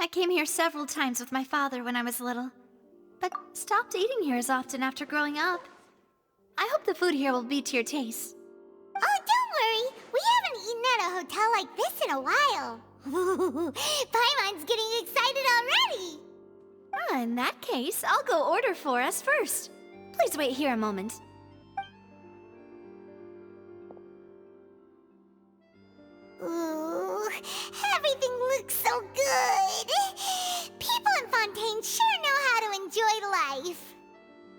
I came here several times with my father when I was little, but stopped eating here as often after growing up. I hope the food here will be to your taste. Oh, don't worry. We haven't eaten at a hotel like this in a while. Paimon's getting excited already. In that case, I'll go order for us first. Please wait here a moment. Ooh, everything looks so good. People in Fontaine sure know how to enjoy life.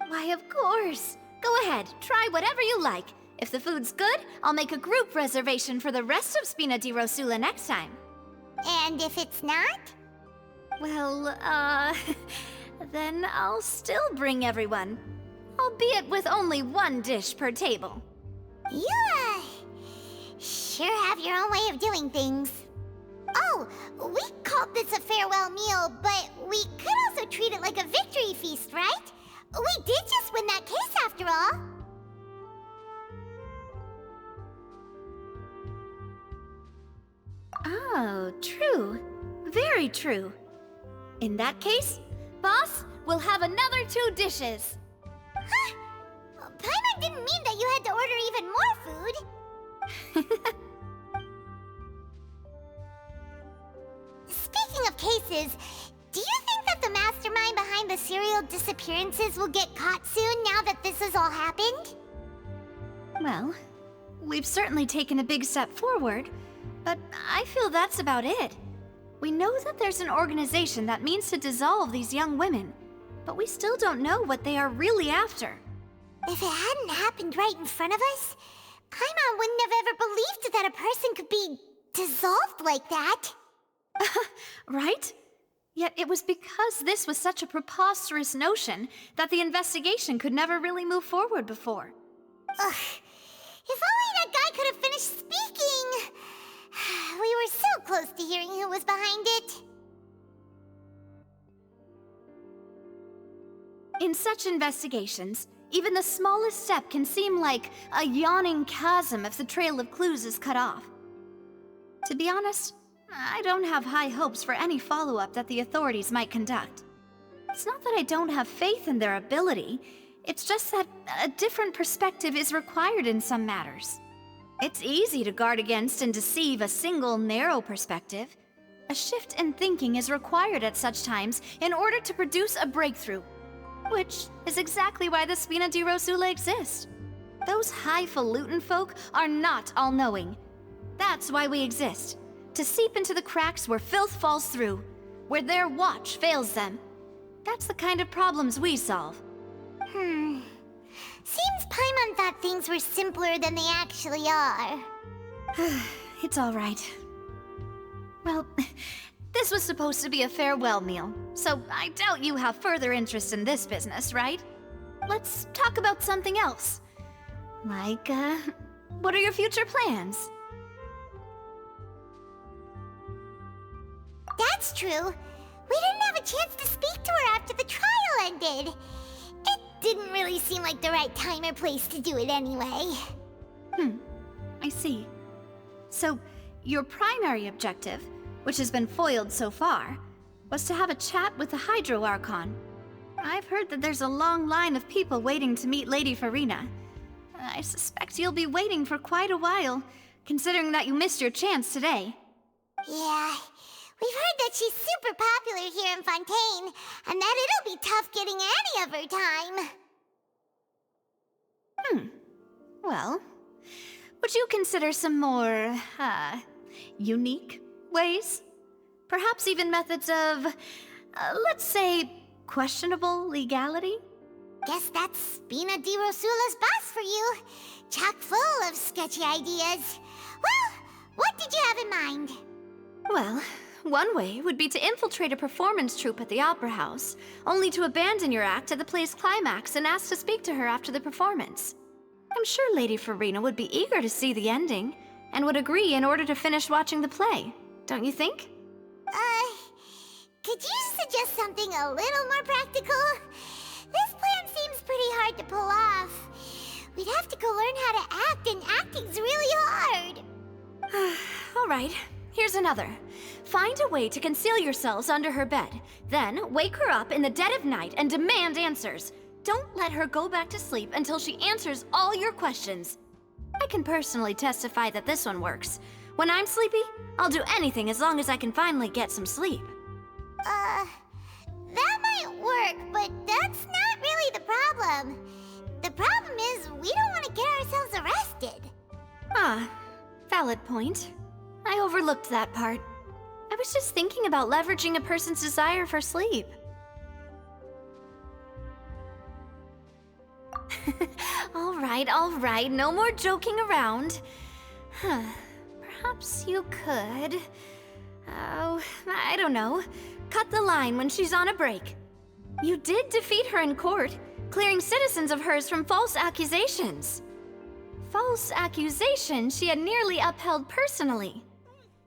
Why, of course. Go ahead, try whatever you like. If the food's good, I'll make a group reservation for the rest of Spina di Rosula next time. And if it's not? Well, then I'll still bring everyone. Albeit with only one dish per table. You, sure have your own way of doing things. Oh, we called this a farewell meal, but we could also treat it like a victory feast, right? We did just win that case after all. Oh, true. Very true. In that case, boss, we'll have another 2 dishes. Huh? Paimon didn't mean that you had to order even more food. Speaking of cases, do you think that the mastermind behind the serial disappearances will get caught soon now that this has all happened? Well, we've certainly taken a big step forward, but I feel that's about it. We know that there's an organization that means to dissolve these young women, but we still don't know what they are really after. If it hadn't happened right in front of us, Paimon wouldn't have ever believed that a person could be dissolved like that. Right? Yet it was because this was such a preposterous notion that the investigation could never really move forward before. Ugh. If only that guy could have finished speaking! We were so close to hearing who was behind it. In such investigations, even the smallest step can seem like a yawning chasm if the trail of clues is cut off. To be honest, I don't have high hopes for any follow-up that the authorities might conduct. It's not that I don't have faith in their ability, it's just that a different perspective is required in some matters. It's easy to guard against and deceive a single narrow perspective. A shift in thinking is required at such times in order to produce a breakthrough. Which is exactly why the Spina di Rosula exists. Those highfalutin folk are not all-knowing. That's why we exist. To seep into the cracks where filth falls through, where their watch fails them. That's the kind of problems we solve. Seems Paimon thought things were simpler than they actually are. It's all right. Well, this was supposed to be a farewell meal, so I doubt you have further interest in this business, right? Let's talk about something else. Like, what are your future plans? That's true. We didn't have a chance to speak to her after the trial ended. It didn't really seem like the right time or place to do it anyway. I see. So, your primary objective, which has been foiled so far, was to have a chat with the Hydro Archon. I've heard that there's a long line of people waiting to meet Lady Farina. I suspect you'll be waiting for quite a while, considering that you missed your chance today. Yeah, we've heard that she's super popular here in Fontaine, and that it'll be tough getting any of her time. Well, would you consider some more, unique ways? Perhaps even methods of, let's say, questionable legality? Guess that's Spina di Rosula's boss for you. Chock full of sketchy ideas. Well, what did you have in mind? Well, one way would be to infiltrate a performance troupe at the Opera House, only to abandon your act at the play's climax and ask to speak to her after the performance. I'm sure Lady Farina would be eager to see the ending, and would agree in order to finish watching the play, don't you think? Could you suggest something a little more practical? This plan seems pretty hard to pull off. We'd have to go learn how to act, and acting's really hard. All right, Here's another. Find a way to conceal yourselves under her bed. Then wake her up in the dead of night and demand answers. Don't let her go back to sleep until she answers all your questions. I can personally testify that this one works. When I'm sleepy, I'll do anything as long as I can finally get some sleep. That might work, but that's not really the problem. The problem is we don't want to get ourselves arrested. Ah, valid point. I overlooked that part. I was just thinking about leveraging a person's desire for sleep. All right, no more joking around. Perhaps you could... Oh, I don't know. Cut the line when she's on a break. You did defeat her in court, clearing citizens of hers from false accusations. False accusations she had nearly upheld personally.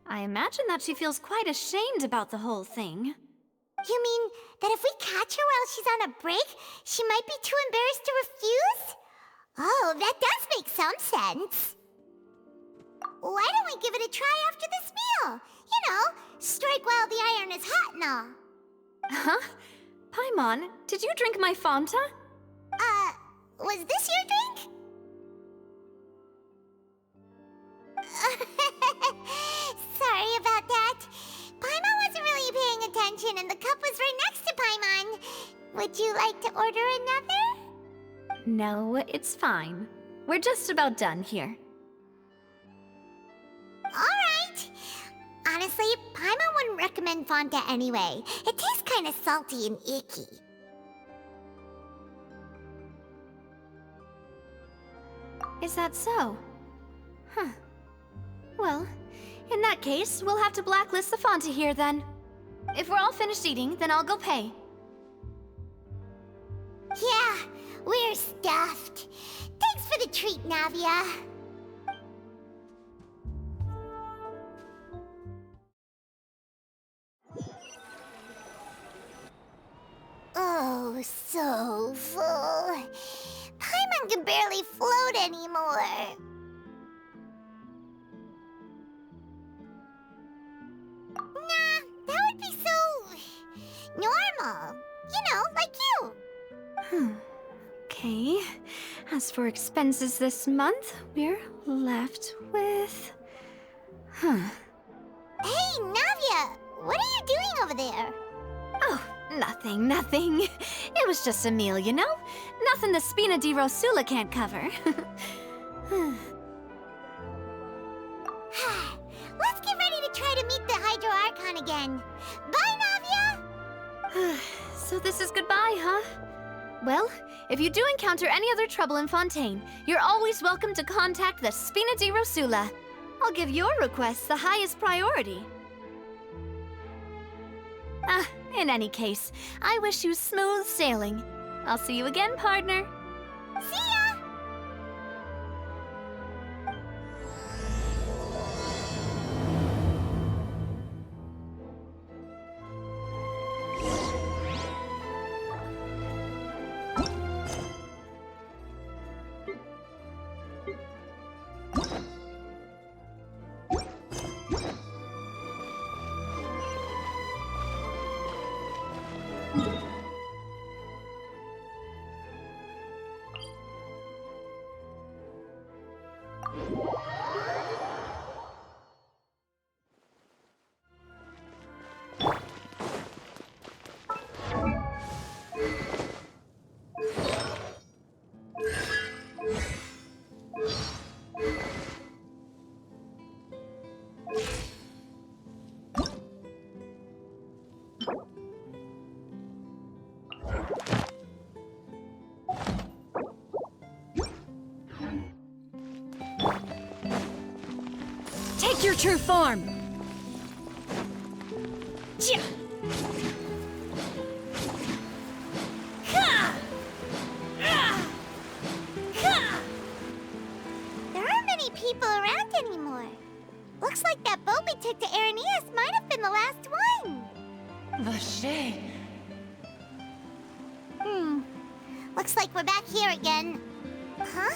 I imagine that she feels quite ashamed about the whole thing. You mean that if we catch her while she's on a break, she might be too embarrassed to refuse? Oh, that does make some sense. Why don't we give it a try after this meal? You know, strike while the iron is hot and all. Huh? Paimon, did you drink my Fanta? Was this your drink? Sorry about that. Paimon wasn't really paying attention and the cup was right next to Paimon. Would you like to order another? No, it's fine. We're just about done here. Alright. Honestly, Paimon wouldn't recommend Fanta anyway. It tastes kind of salty and icky. Is that so? Huh. Well, in that case, we'll have to blacklist the Fanta here then. If we're all finished eating, then I'll go pay. Yeah, we're stuffed. Thanks for the treat, Navia. Oh, so full. Paimon can barely float anymore. Nah, that would be so... normal. You know, like you. Okay. As for expenses this month, we're left with... Hey, Navia! What are you doing over there? Oh, nothing. It was just a meal, you know? Nothing the Spina di Rosula can't cover. Let's get ready to try to meet the Hydro Archon again. Bye, Navia! So this is goodbye, huh? Well, if you do encounter any other trouble in Fontaine, you're always welcome to contact the Spina di Rosula. I'll give your requests the highest priority. In any case, I wish you smooth sailing. I'll see you again, partner. See ya! Take your true form! There aren't many people around anymore. Looks like that boat we took to Araneas might have been the last one. Vache. Looks like we're back here again. Huh?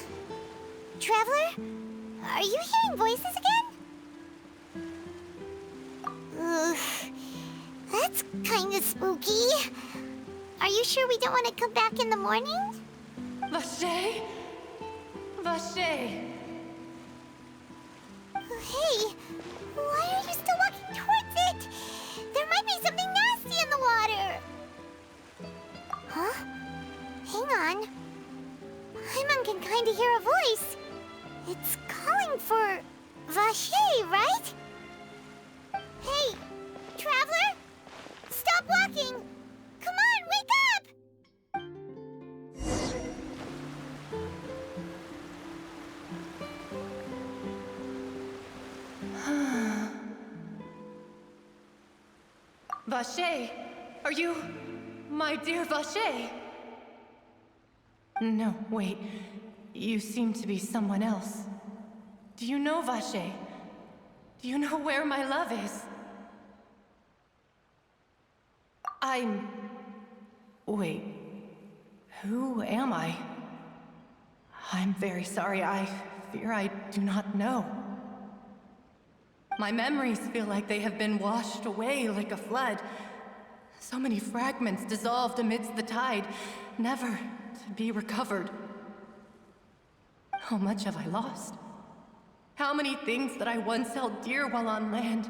Traveler? Are you hearing voices again? kinda spooky. Are you sure we don't want to come back in the morning? Vache? Vache! Hey, why are you still walking towards it? There might be something nasty in the water. Huh? Hang on. Paimon can kinda hear a voice. It's calling for Vache, right? Hey, Traveler? Stop walking! Come on, wake up! Vache! Are you... my dear Vache? No, wait. You seem to be someone else. Do you know Vache? Do you know where my love is? Wait. Who am I? I'm very sorry. I fear I do not know. My memories feel like they have been washed away like a flood. So many fragments dissolved amidst the tide, never to be recovered. How much have I lost? How many things that I once held dear while on land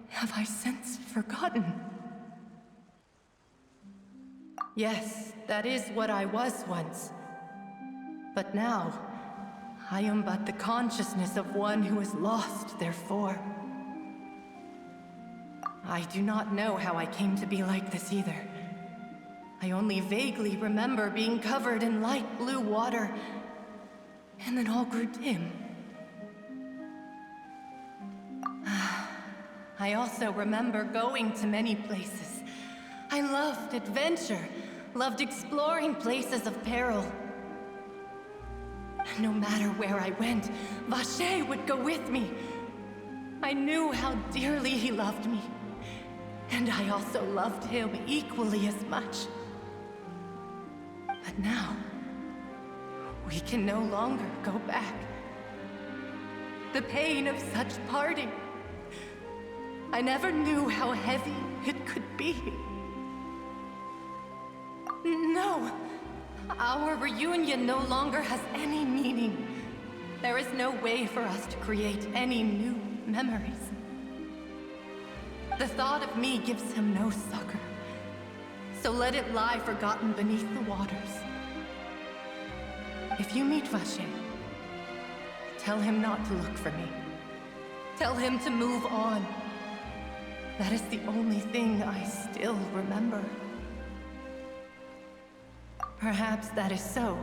have I since forgotten? Yes, that is what I was once. But now, I am but the consciousness of one who is lost, therefore. I do not know how I came to be like this either. I only vaguely remember being covered in light blue water, and then all grew dim. I also remember going to many places. I loved adventure, loved exploring places of peril. No matter where I went, Vache would go with me. I knew how dearly he loved me, and I also loved him equally as much. But now, we can no longer go back. The pain of such parting, I never knew how heavy it could be. No, our reunion no longer has any meaning. There is no way for us to create any new memories. The thought of me gives him no succor, so let it lie forgotten beneath the waters. If you meet Vache, tell him not to look for me. Tell him to move on. That is the only thing I still remember. Perhaps that is so.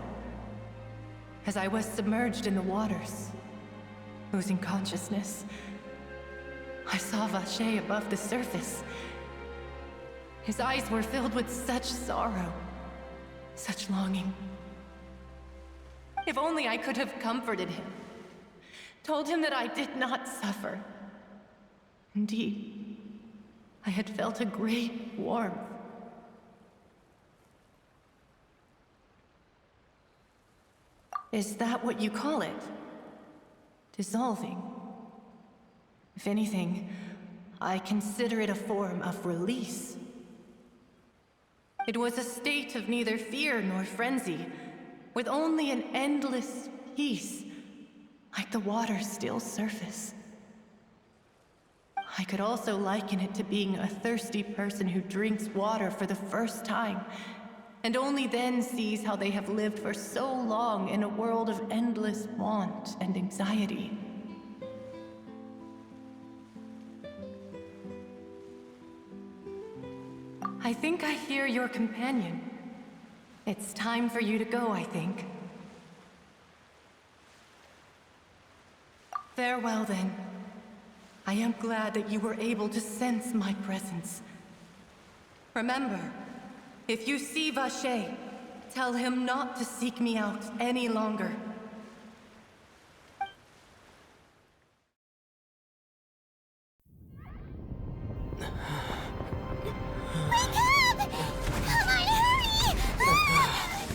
As I was submerged in the waters, losing consciousness, I saw Vache above the surface. His eyes were filled with such sorrow, such longing. If only I could have comforted him, told him that I did not suffer. Indeed, I had felt a great warmth. Is that what you call it? Dissolving? If anything, I consider it a form of release. It was a state of neither fear nor frenzy, with only an endless peace, like the water's still surface. I could also liken it to being a thirsty person who drinks water for the first time, and only then sees how they have lived for so long in a world of endless want and anxiety. I think I hear your companion. It's time for you to go, I think. Farewell, then. I am glad that you were able to sense my presence. Remember, if you see Vache, tell him not to seek me out any longer. Wake up! Come on, hurry!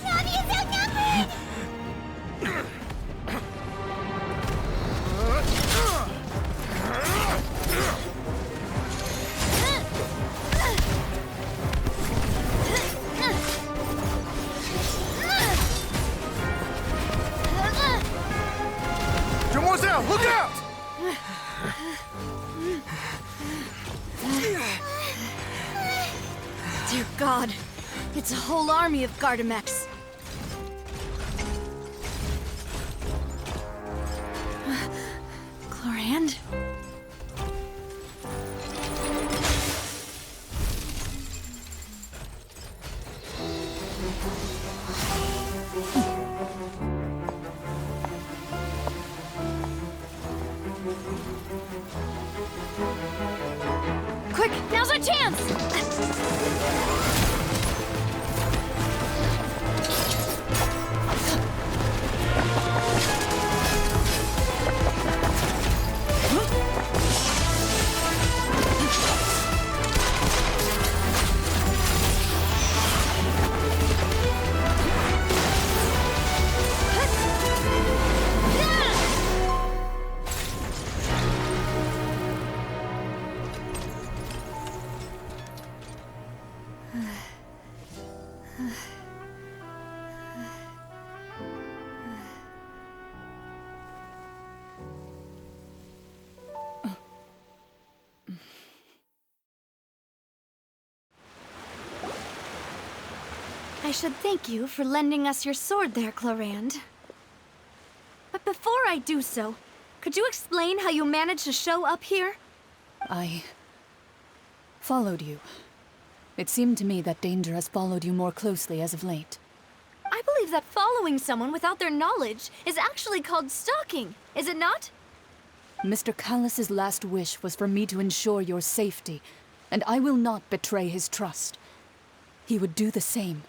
Navi is outnumbered! God. It's a whole army of Gardamex. Chlorand? Quick, now's our chance! I should thank you for lending us your sword there, Chlorand. But before I do so, could you explain how you managed to show up here? I followed you. It seemed to me that danger has followed you more closely as of late. I believe that following someone without their knowledge is actually called stalking, is it not? Mr. Callus's last wish was for me to ensure your safety, and I will not betray his trust. He would do the same,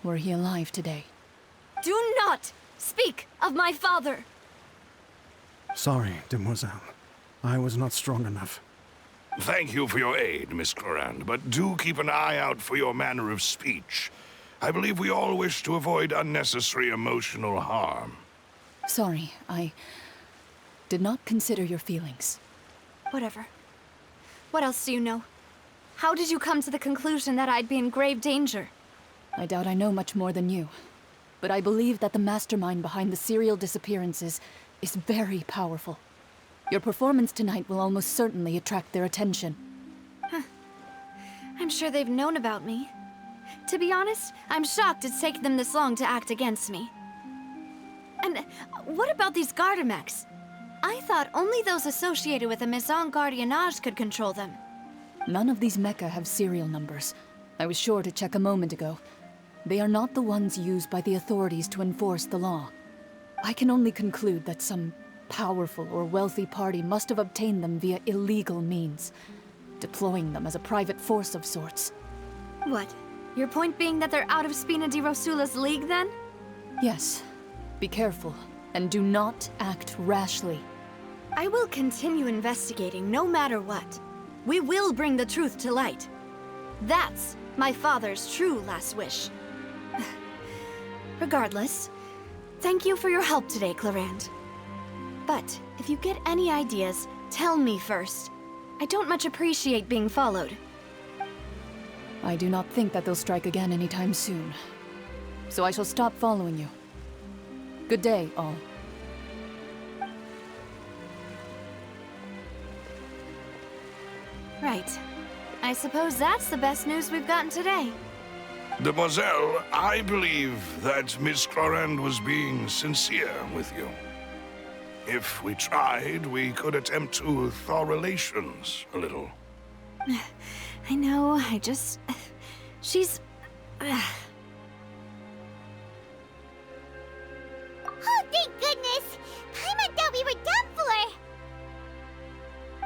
were he alive today. Do not speak of my father! Sorry, demoiselle. I was not strong enough. Thank you for your aid, Miss Clorand, but do keep an eye out for your manner of speech. I believe we all wish to avoid unnecessary emotional harm. Sorry, I did not consider your feelings. Whatever. What else do you know? How did you come to the conclusion that I'd be in grave danger? I doubt I know much more than you, but I believe that the mastermind behind the serial disappearances is very powerful. Your performance tonight will almost certainly attract their attention. I'm sure they've known about me. To be honest, I'm shocked it's taken them this long to act against me. And what about these Gardamex? I thought only those associated with the Maison Gardiennage could control them. None of these mecha have serial numbers. I was sure to check a moment ago. They are not the ones used by the authorities to enforce the law. I can only conclude that some powerful or wealthy party must have obtained them via illegal means, deploying them as a private force of sorts. What? Your point being that they're out of Spina di Rosula's league, then? Yes. Be careful, and do not act rashly. I will continue investigating no matter what. We will bring the truth to light. That's my father's true last wish. Regardless, thank you for your help today, Clorand. But if you get any ideas, tell me first. I don't much appreciate being followed. I do not think that they'll strike again anytime soon. So I shall stop following you. Good day, all. Right. I suppose that's the best news we've gotten today. Demoiselle, I believe that Miss Clorand was being sincere with you. If we tried, we could attempt to thaw relations a little. I know, she's... Oh, thank goodness! Paimon thought we were done for!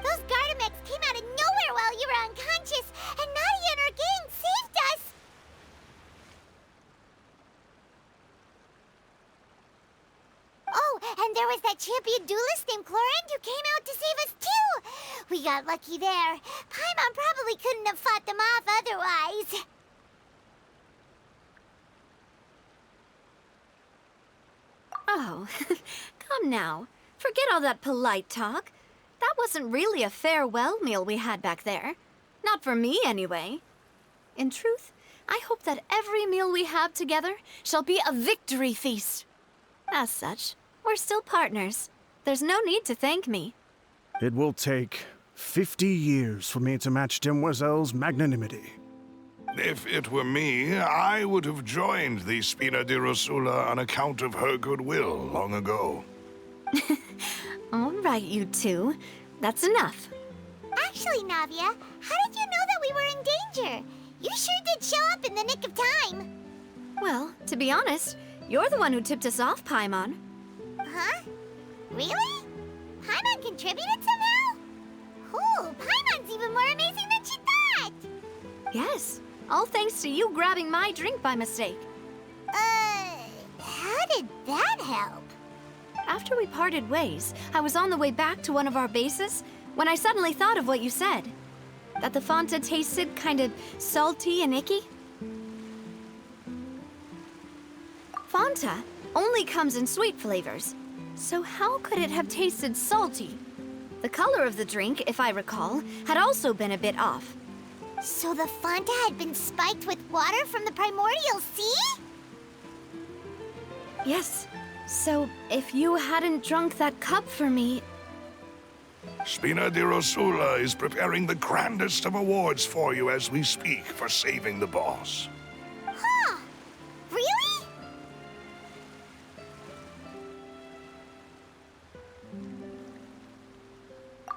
Those Gardamex came out of nowhere while you were unconscious, and Nadia and her gang saved us! Oh, and there was that champion duelist named Clorand who came out to save us too! We got lucky there. Paimon probably couldn't have fought them off otherwise. Oh, come now. Forget all that polite talk. That wasn't really a farewell meal we had back there. Not for me, anyway. In truth, I hope that every meal we have together shall be a victory feast. As such, we're still partners. There's no need to thank me. It will take 50 years for me to match Demoiselle's magnanimity. If it were me, I would have joined the Spina di Rosula on account of her goodwill long ago. All right, you two. That's enough. Actually, Navia, how did you know that we were in danger? You sure did show up in the nick of time. Well, to be honest, you're the one who tipped us off, Paimon. Huh? Really? Paimon contributed somehow? Ooh, Paimon's even more amazing than she thought! Yes, all thanks to you grabbing my drink by mistake. How did that help? After we parted ways, I was on the way back to one of our bases when I suddenly thought of what you said. That the Fanta tasted kind of salty and icky. Fanta only comes in sweet flavors, so how could it have tasted salty? The color of the drink, if I recall, had also been a bit off. So the Fanta had been spiked with water from the primordial sea? Yes, so if you hadn't drunk that cup for me... Spina di Rosula is preparing the grandest of awards for you as we speak for saving the boss. Huh? Really?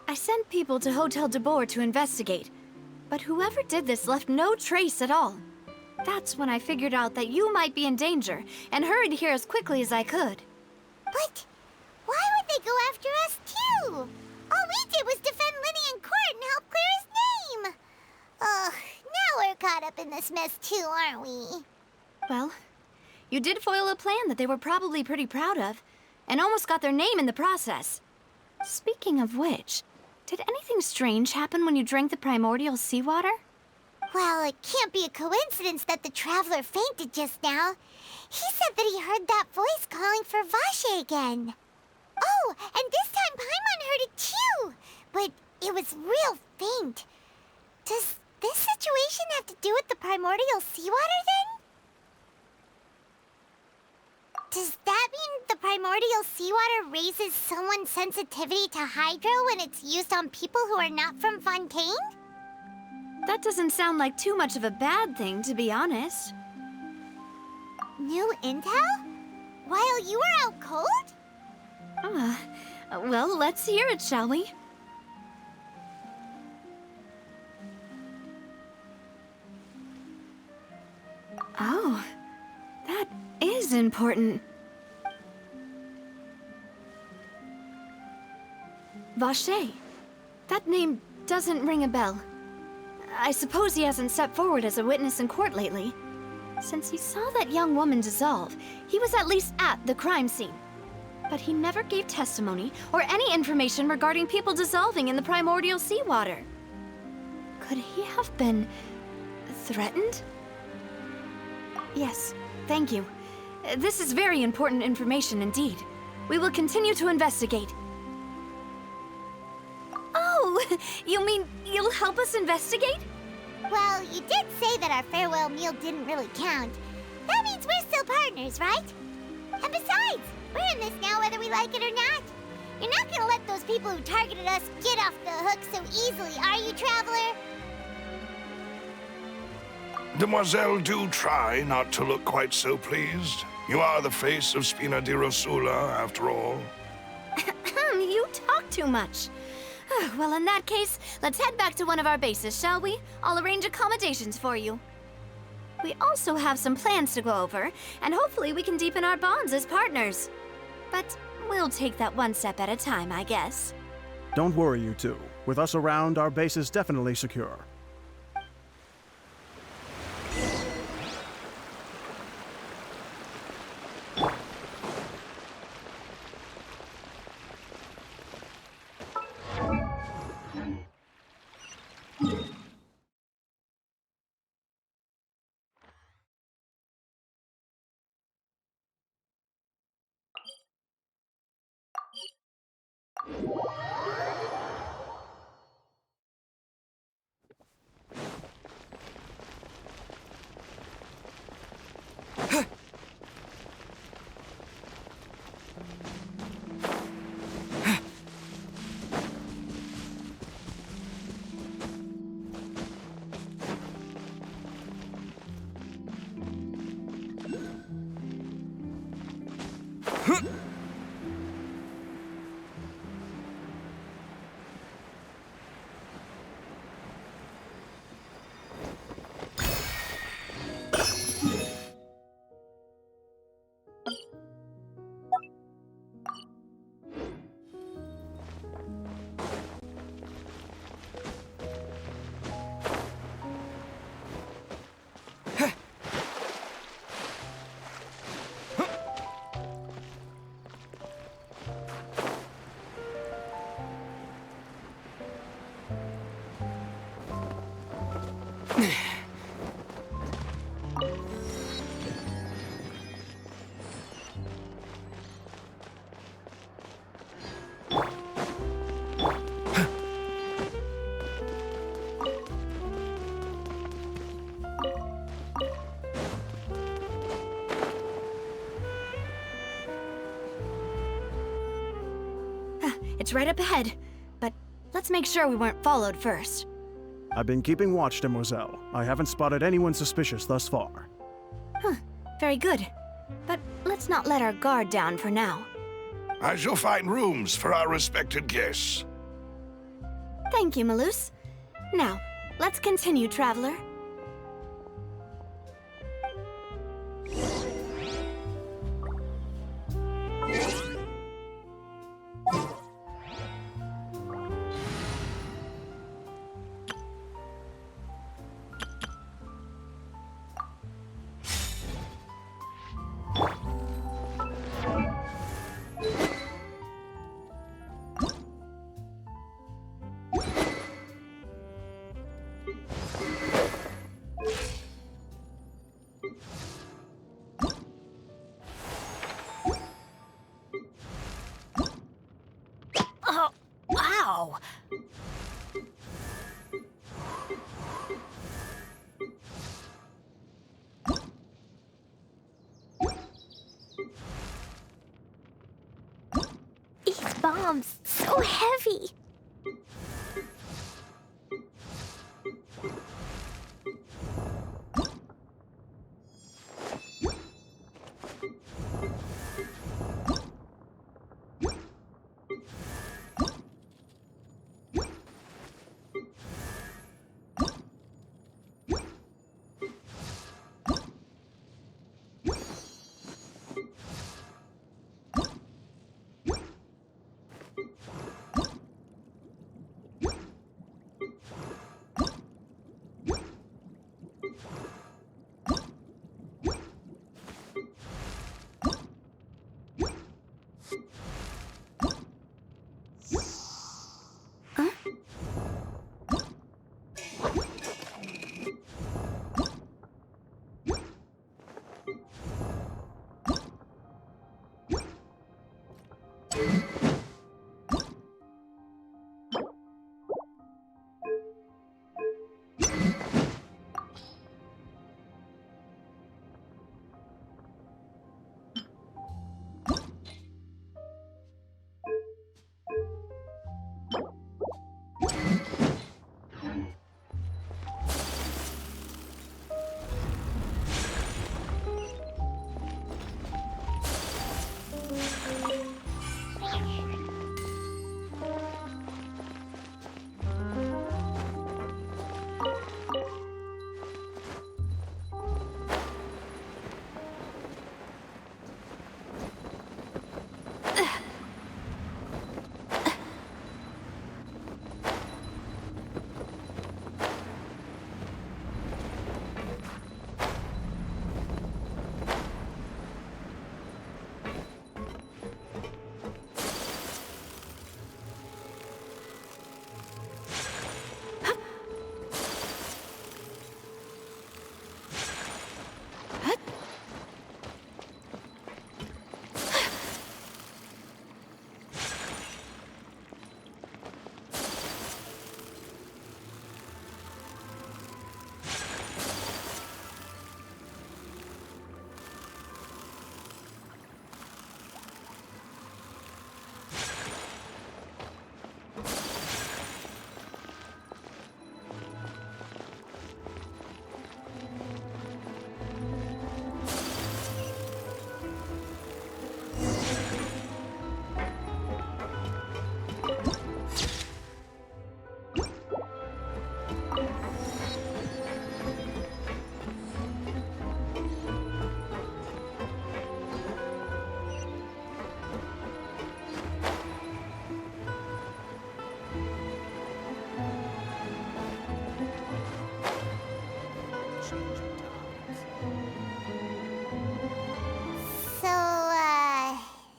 I sent people to Hotel de Boer to investigate, but whoever did this left no trace at all. That's when I figured out that you might be in danger and hurried here as quickly as I could. But why would they go after us too? All we did was defend Linny in court and help clear his name. Ugh, now we're caught up in this mess too, aren't we? Well, you did foil a plan that they were probably pretty proud of, and almost got their name in the process. Speaking of which, did anything strange happen when you drank the primordial seawater? Well, it can't be a coincidence that the traveler fainted just now. He said that he heard that voice calling for Vache again. Oh, and this time Paimon heard it too, but it was real faint. Does this situation have to do with the primordial seawater then? Does that mean the primordial seawater raises someone's sensitivity to hydro when it's used on people who are not from Fontaine? That doesn't sound like too much of a bad thing, to be honest. New intel? While you were out cold? Well, let's hear it, shall we? Oh, that is important. Vache. That name doesn't ring a bell. I suppose he hasn't stepped forward as a witness in court lately. Since he saw that young woman dissolve, he was at least at the crime scene. But he never gave testimony or any information regarding people dissolving in the primordial seawater. Could he have been threatened? Yes, thank you. This is very important information indeed. We will continue to investigate. Oh, you mean you'll help us investigate? Well, you did say that our farewell meal didn't really count. That means we're still partners, right? And besides, we're in this now whether we like it or not. You're not gonna let those people who targeted us get off the hook so easily, are you, Traveler? Demoiselle, do try not to look quite so pleased. You are the face of Spina di Rosula, after all. You talk too much. Well, in that case, let's head back to one of our bases, shall we? I'll arrange accommodations for you. We also have some plans to go over, and hopefully we can deepen our bonds as partners. But we'll take that one step at a time, I guess. Don't worry, you two. With us around, our base is definitely secure. It's right up ahead, but let's make sure we weren't followed first. I've been keeping watch, Demoiselle. I haven't spotted anyone suspicious thus far. Very good. But let's not let our guard down for now. I shall find rooms for our respected guests. Thank you, Malus. Now, let's continue, Traveler. Oh, wow! These bombs, so heavy.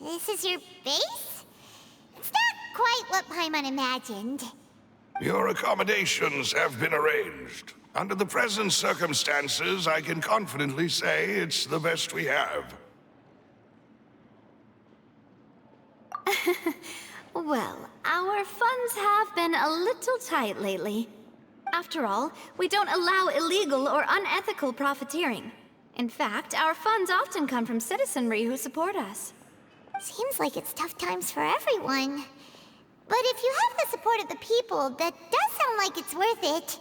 This is your base? It's not quite what Paimon imagined. Your accommodations have been arranged. Under the present circumstances, I can confidently say it's the best we have. Well, our funds have been a little tight lately. After all, we don't allow illegal or unethical profiteering. In fact, our funds often come from citizenry who support us. Seems like it's tough times for everyone. But if you have the support of the people, that does sound like it's worth it.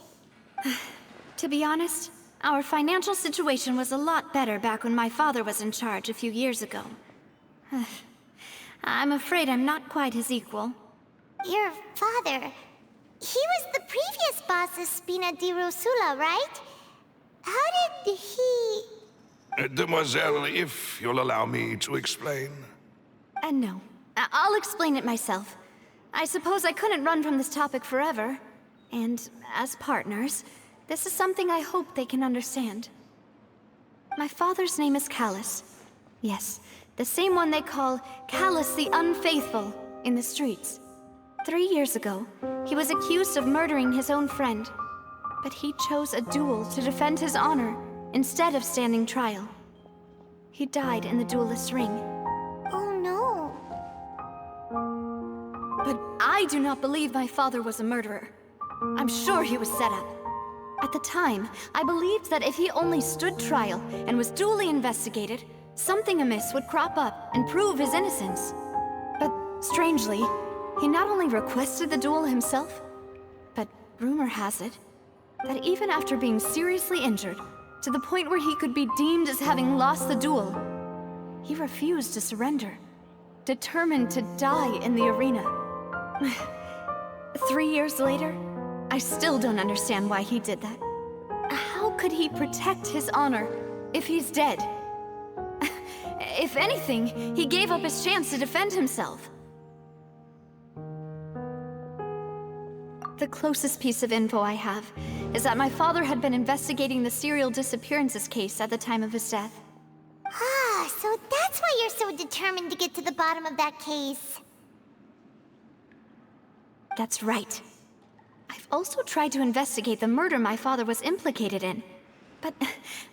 To be honest, our financial situation was a lot better back when my father was in charge a few years ago. I'm afraid I'm not quite his equal. Your father... he was the previous boss of Spina di Rosula, right? How did he... Demoiselle, if you'll allow me to explain. No. I'll explain it myself. I suppose I couldn't run from this topic forever. And as partners, this is something I hope they can understand. My father's name is Callus. Yes, the same one they call Callus the Unfaithful in the streets. 3 years ago, he was accused of murdering his own friend. But he chose a duel to defend his honor instead of standing trial. He died in the duelist's ring. Oh no. But I do not believe my father was a murderer. I'm sure he was set up. At the time, I believed that if he only stood trial and was duly investigated, something amiss would crop up and prove his innocence. But strangely, he not only requested the duel himself, but rumor has it that even after being seriously injured, to the point where he could be deemed as having lost the duel, he refused to surrender, determined to die in the arena. 3 years later, I still don't understand why he did that. How could he protect his honor if he's dead? If anything, he gave up his chance to defend himself. The closest piece of info I have is that my father had been investigating the serial disappearances case at the time of his death. Ah, so that's why you're so determined to get to the bottom of that case. That's right. I've also tried to investigate the murder my father was implicated in, but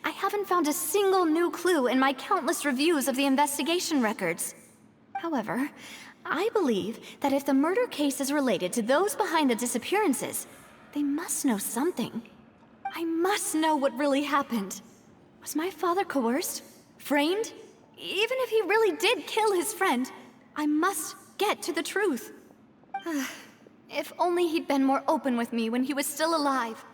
I haven't found a single new clue in my countless reviews of the investigation records. However, I believe that if the murder case is related to those behind the disappearances, they must know something. I must know what really happened. Was my father coerced? Framed? Even if he really did kill his friend, I must get to the truth. If only he'd been more open with me when he was still alive.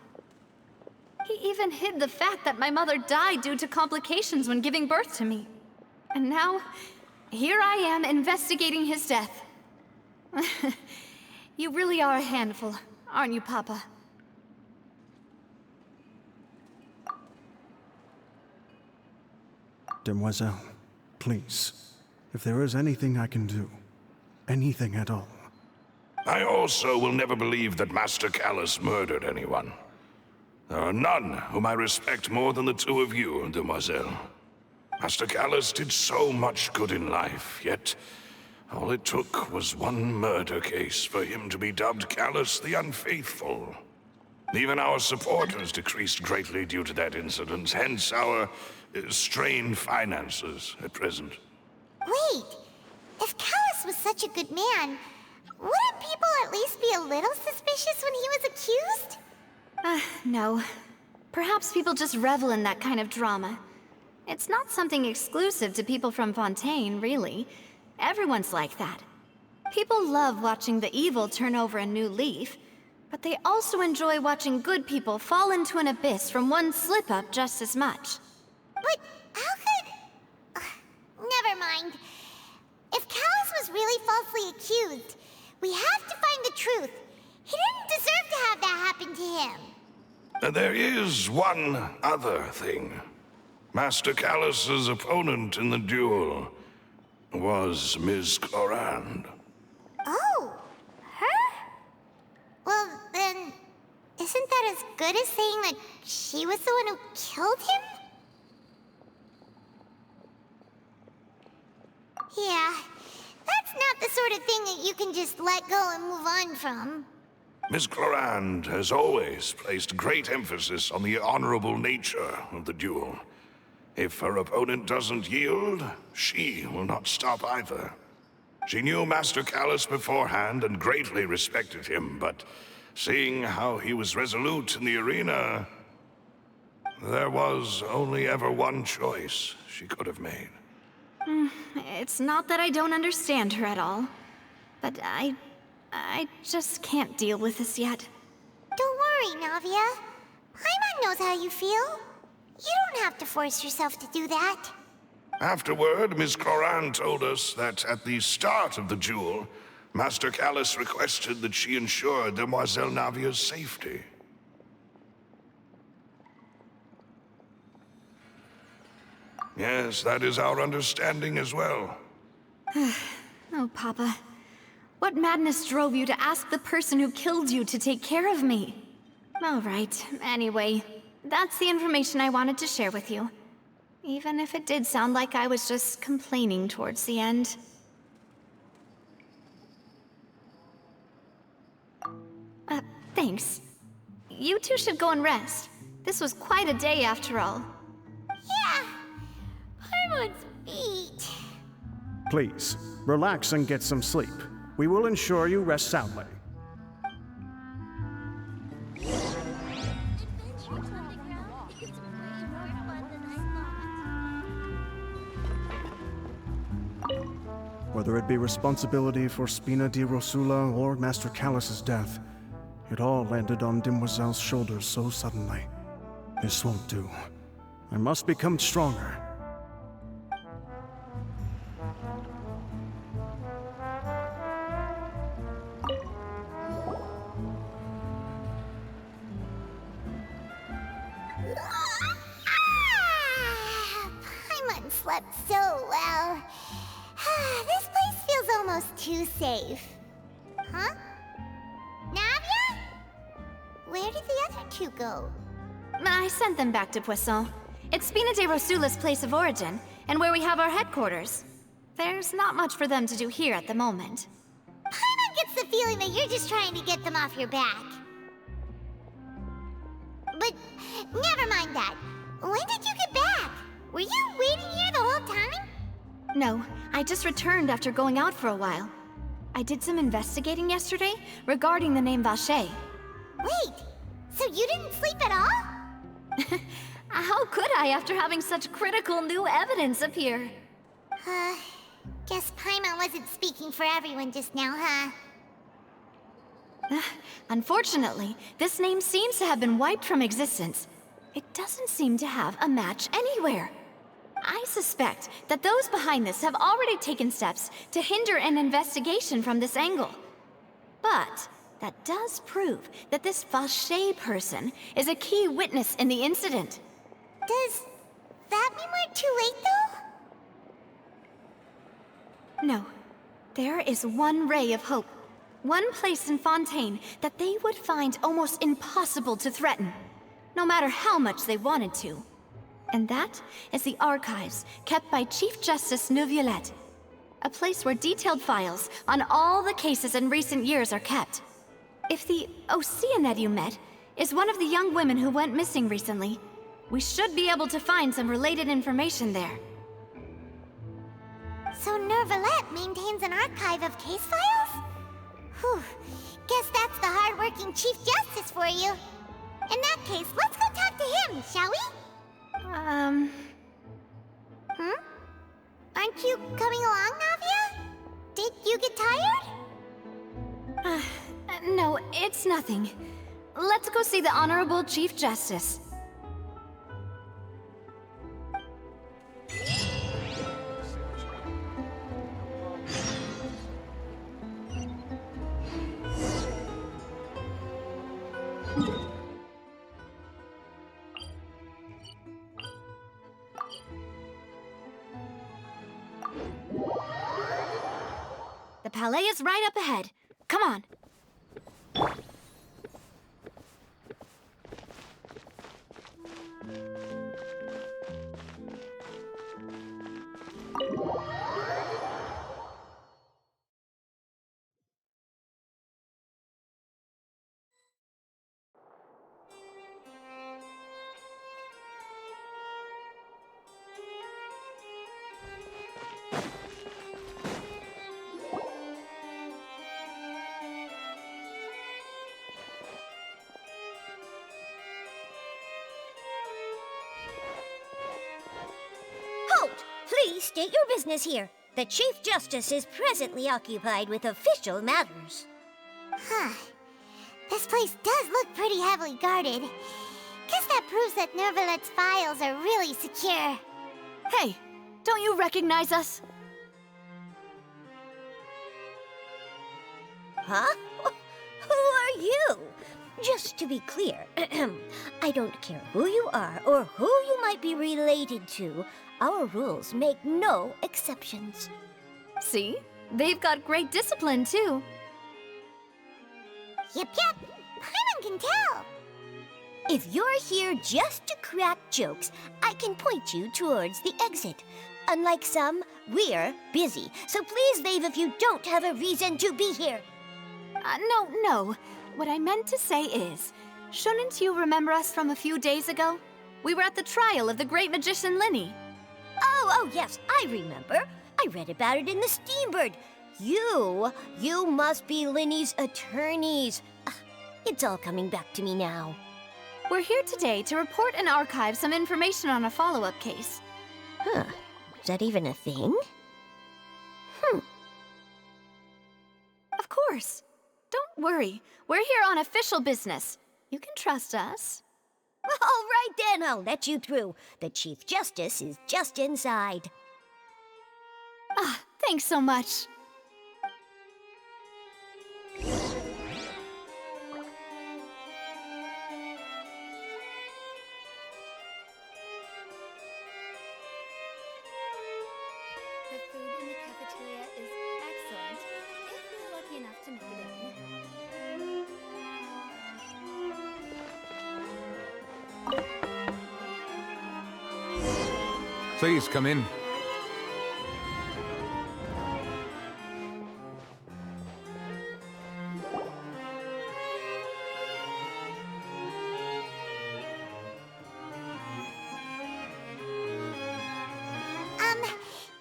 He even hid the fact that my mother died due to complications when giving birth to me. And now, here I am investigating his death. You really are a handful, aren't you, Papa? Demoiselle, please, if there is anything I can do, anything at all. I also will never believe that Master Callus murdered anyone. There are none whom I respect more than the two of you, Demoiselle. Master Callus did so much good in life, yet all it took was one murder case for him to be dubbed Callus the Unfaithful. Even our supporters decreased greatly due to that incident, hence our strained finances at present. Wait, if Callus was such a good man, wouldn't people at least be a little suspicious when he was accused? No. Perhaps people just revel in that kind of drama. It's not something exclusive to people from Fontaine, really. Everyone's like that. People love watching the evil turn over a new leaf, but they also enjoy watching good people fall into an abyss from one slip-up just as much. But how could... never mind. If Callus was really falsely accused, we have to find the truth. He didn't deserve to have that happen to him. There is one other thing. Master Callus's opponent in the duel was Ms. Clorand. Oh, her? Well, then, isn't that as good as saying that she was the one who killed him? Yeah, that's not the sort of thing that you can just let go and move on from. Miss Clorand has always placed great emphasis on the honorable nature of the duel. If her opponent doesn't yield, she will not stop either. She knew Master Callus beforehand and greatly respected him, but seeing how he was resolute in the arena, there was only ever one choice she could have made. It's not that I don't understand her at all, but I just can't deal with this yet. Don't worry, Navia. Paimon knows how you feel. You don't have to force yourself to do that. Afterward, Miss Clorand told us that at the start of the duel, Master Callus requested that she ensure Demoiselle Navia's safety. Yes, that is our understanding as well. Oh, Papa. What madness drove you to ask the person who killed you to take care of me? All right, anyway, that's the information I wanted to share with you. Even if it did sound like I was just complaining towards the end. Thanks. You two should go and rest. This was quite a day after all. Yeah, Paimon's beat. Please, relax and get some sleep. We will ensure you rest soundly. Whether it be responsibility for Spina di Rosula or Master Callus's death, it all landed on Demoiselle's shoulders so suddenly. This won't do. I must become stronger. Paimon slept so well. This place feels almost too safe. Huh? Navia? Where did the other two go? I sent them back to Poisson. It's Spina de Rosula's place of origin, and where we have our headquarters. There's not much for them to do here at the moment. Paimon gets the feeling that you're just trying to get them off your back. But never mind that. When did you get back? Were you waiting here the whole time? No, I just returned after going out for a while. I did some investigating yesterday regarding the name Vache. Wait, so you didn't sleep at all? How could I after having such critical new evidence appear? Guess Paimon wasn't speaking for everyone just now, huh? Unfortunately, this name seems to have been wiped from existence. It doesn't seem to have a match anywhere. I suspect that those behind this have already taken steps to hinder an investigation from this angle. But that does prove that this Vache person is a key witness in the incident. Does that mean we're too late, though? No. There is one ray of hope. One place in Fontaine that they would find almost impossible to threaten, no matter how much they wanted to. And that is the archives kept by Chief Justice Neuvillette. A place where detailed files on all the cases in recent years are kept. If the Oceanette you met is one of the young women who went missing recently, we should be able to find some related information there. So Neuvillette maintains an archive of case files? Whew, guess that's the hard-working Chief Justice for you. In that case, let's go talk to him, shall we? Aren't you coming along, Navia? Did you get tired? No, it's nothing. Let's go see the Honorable Chief Justice. The Palais is right up ahead. Come on. Please state your business here. The Chief Justice is presently occupied with official matters. Huh. This place does look pretty heavily guarded. Guess that proves that Nervalet's files are really secure. Hey, don't you recognize us? Huh? Who are you? Just to be clear, I don't care who you are or who you might be related to. Our rules make no exceptions. See? They've got great discipline, too. Yep. Paimon can tell. If you're here just to crack jokes, I can point you towards the exit. Unlike some, we're busy, so please leave if you don't have a reason to be here. No. What I meant to say is, shouldn't you remember us from a few days ago? We were at the trial of the great magician Linny. Oh, yes, I remember. I read about it in the Steambird. You must be Linny's attorneys. It's all coming back to me now. We're here today to report and archive some information on a follow-up case. Huh. Is that even a thing? Of course. Don't worry. We're here on official business. You can trust us. All right then, I'll let you through. The Chief Justice is just inside. Thanks so much. The food in the cafeteria is excellent, if you're lucky enough to make it in. Please come in.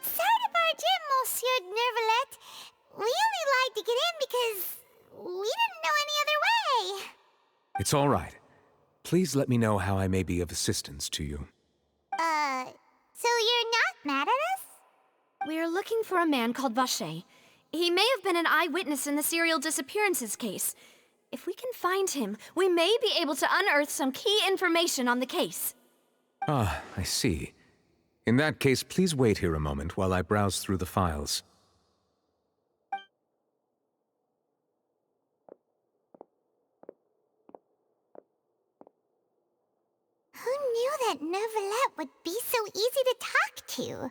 Sorry to barge in, Monsieur Nervalet. We only lied to get in because we didn't know any other way. It's all right. Please let me know how I may be of assistance to you. So you're not mad at us? We're looking for a man called Vache. He may have been an eyewitness in the serial disappearances case. If we can find him, we may be able to unearth some key information on the case. Ah, I see. In that case, please wait here a moment while I browse through the files. Who knew that Nervalet would be so easy to talk to?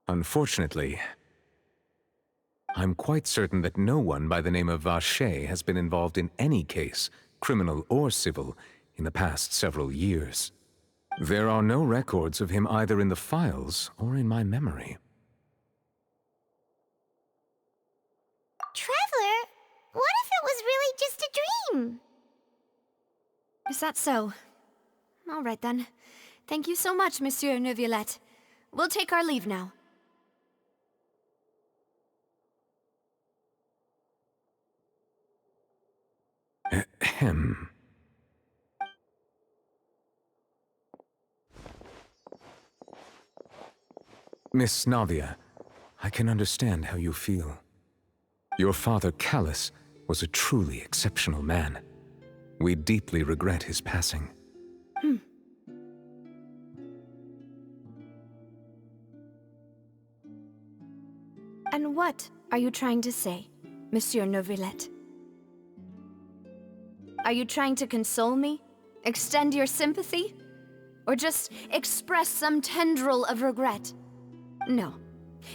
Unfortunately, I'm quite certain that no one by the name of Vache has been involved in any case, criminal or civil, in the past several years. There are no records of him either in the files or in my memory. Traveler, what if it was really just a dream? Is that so? All right then. Thank you so much, Monsieur Neuvillette. We'll take our leave now. Ahem. Miss Navia, I can understand how you feel. Your father, Callus, was a truly exceptional man. We deeply regret his passing. And what are you trying to say, Monsieur Neuvillette? Are you trying to console me? Extend your sympathy? Or just express some tendril of regret? No.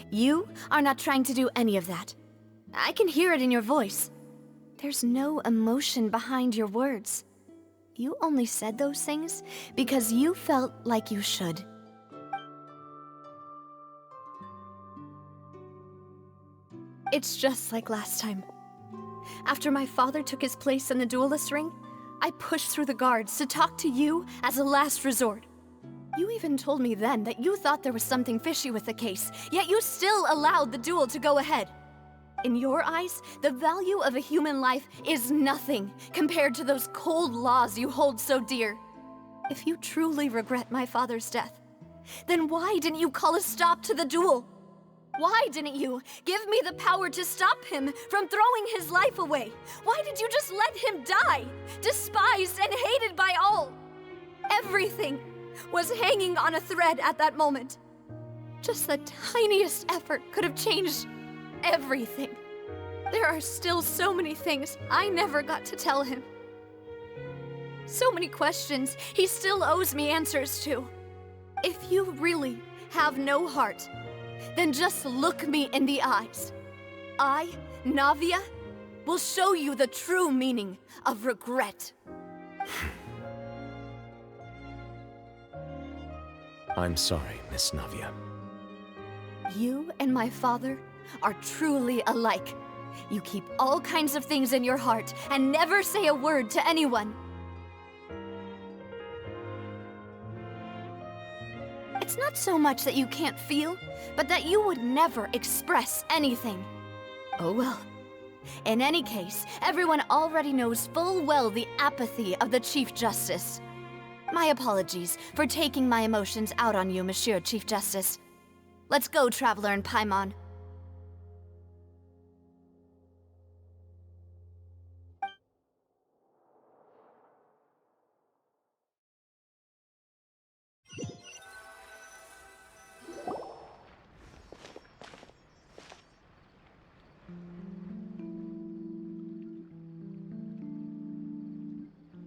You are not trying to do any of that. I can hear it in your voice. There's no emotion behind your words. You only said those things because you felt like you should. It's just like last time. After my father took his place in the duelist ring, I pushed through the guards to talk to you as a last resort. You even told me then that you thought there was something fishy with the case, yet you still allowed the duel to go ahead. In your eyes, the value of a human life is nothing compared to those cold laws you hold so dear. If you truly regret my father's death, then why didn't you call a stop to the duel? Why didn't you give me the power to stop him from throwing his life away? Why did you just let him die, despised and hated by all? Everything was hanging on a thread at that moment. Just the tiniest effort could have changed everything. There are still so many things I never got to tell him. So many questions he still owes me answers to. If you really have no heart, then just look me in the eyes. I, Navia, will show you the true meaning of regret. I'm sorry, Miss Navia. You and my father are truly alike. You keep all kinds of things in your heart and never say a word to anyone. It's not so much that you can't feel, but that you would never express anything. Oh well. In any case, everyone already knows full well the apathy of the Chief Justice. My apologies for taking my emotions out on you, Monsieur Chief Justice. Let's go, Traveler and Paimon.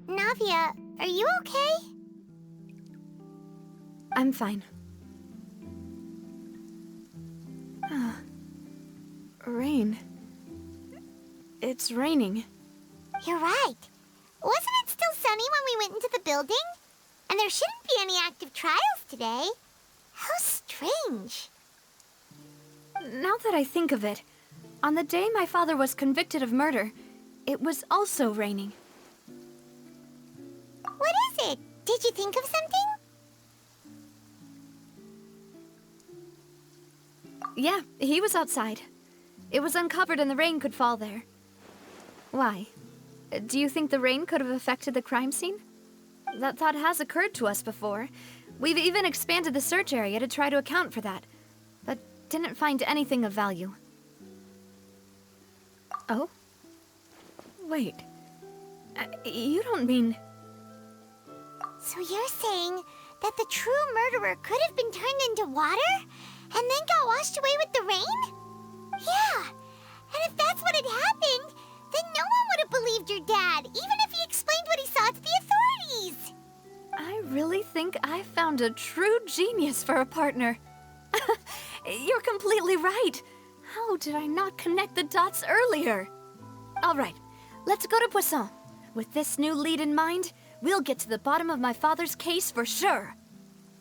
Navia, are you okay? I'm fine. Rain. It's raining. You're right. Wasn't it still sunny when we went into the building? And there shouldn't be any active trials today. How strange. Now that I think of it, on the day my father was convicted of murder, it was also raining. What is it? Did you think of something? Yeah, he was outside. It was uncovered and the rain could fall there. Why? Do you think the rain could have affected the crime scene? That thought has occurred to us before. We've even expanded the search area to try to account for that, but didn't find anything of value. Oh? Wait. You don't mean... So you're saying that the true murderer could have been turned into water and then got washed away with the rain? Yeah, and if that's what had happened, then no one would have believed your dad, even if he explained what he saw to the authorities. I really think I found a true genius for a partner. You're completely right. How did I not connect the dots earlier? All right, let's go to Poisson. With this new lead in mind, we'll get to the bottom of my father's case for sure.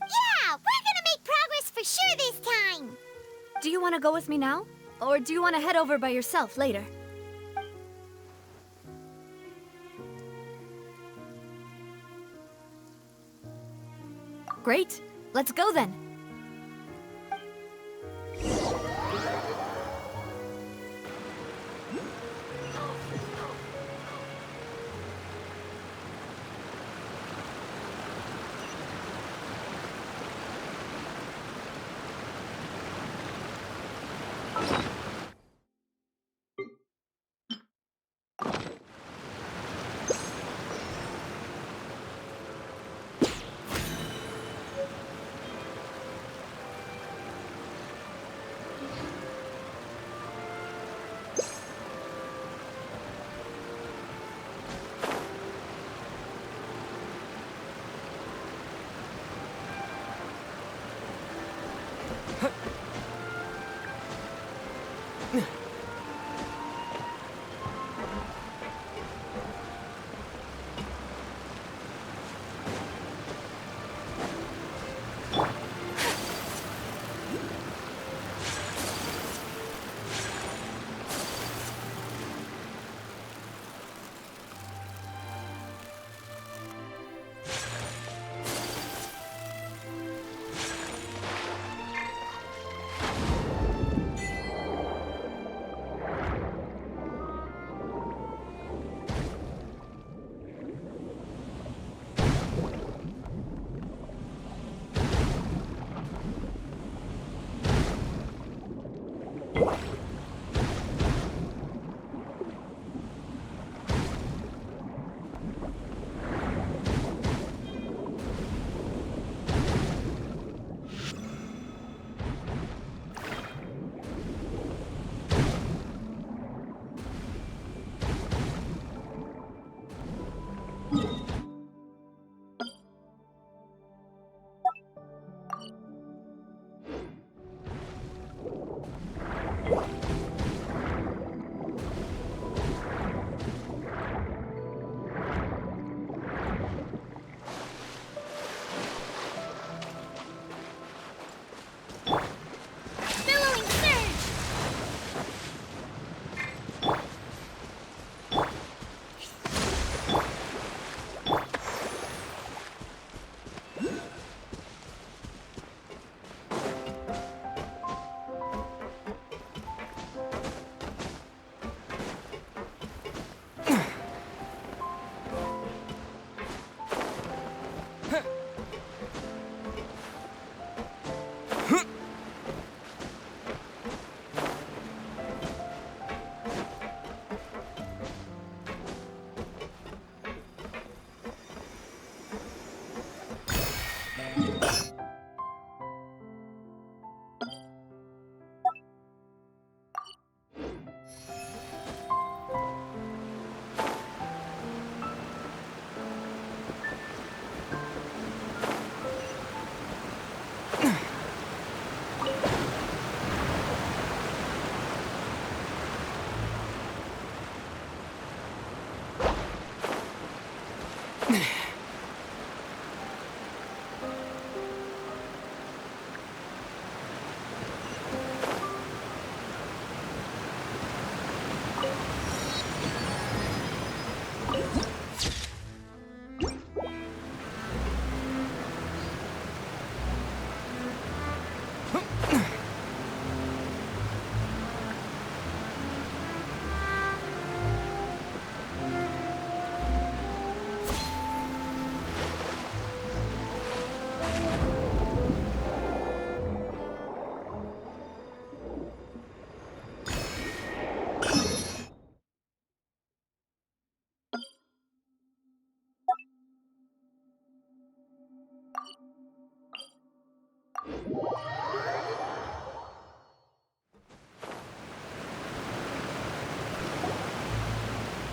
Yeah, we're gonna make progress for sure this time. Do you want to go with me now? Or do you want to head over by yourself later? Great. Let's go then.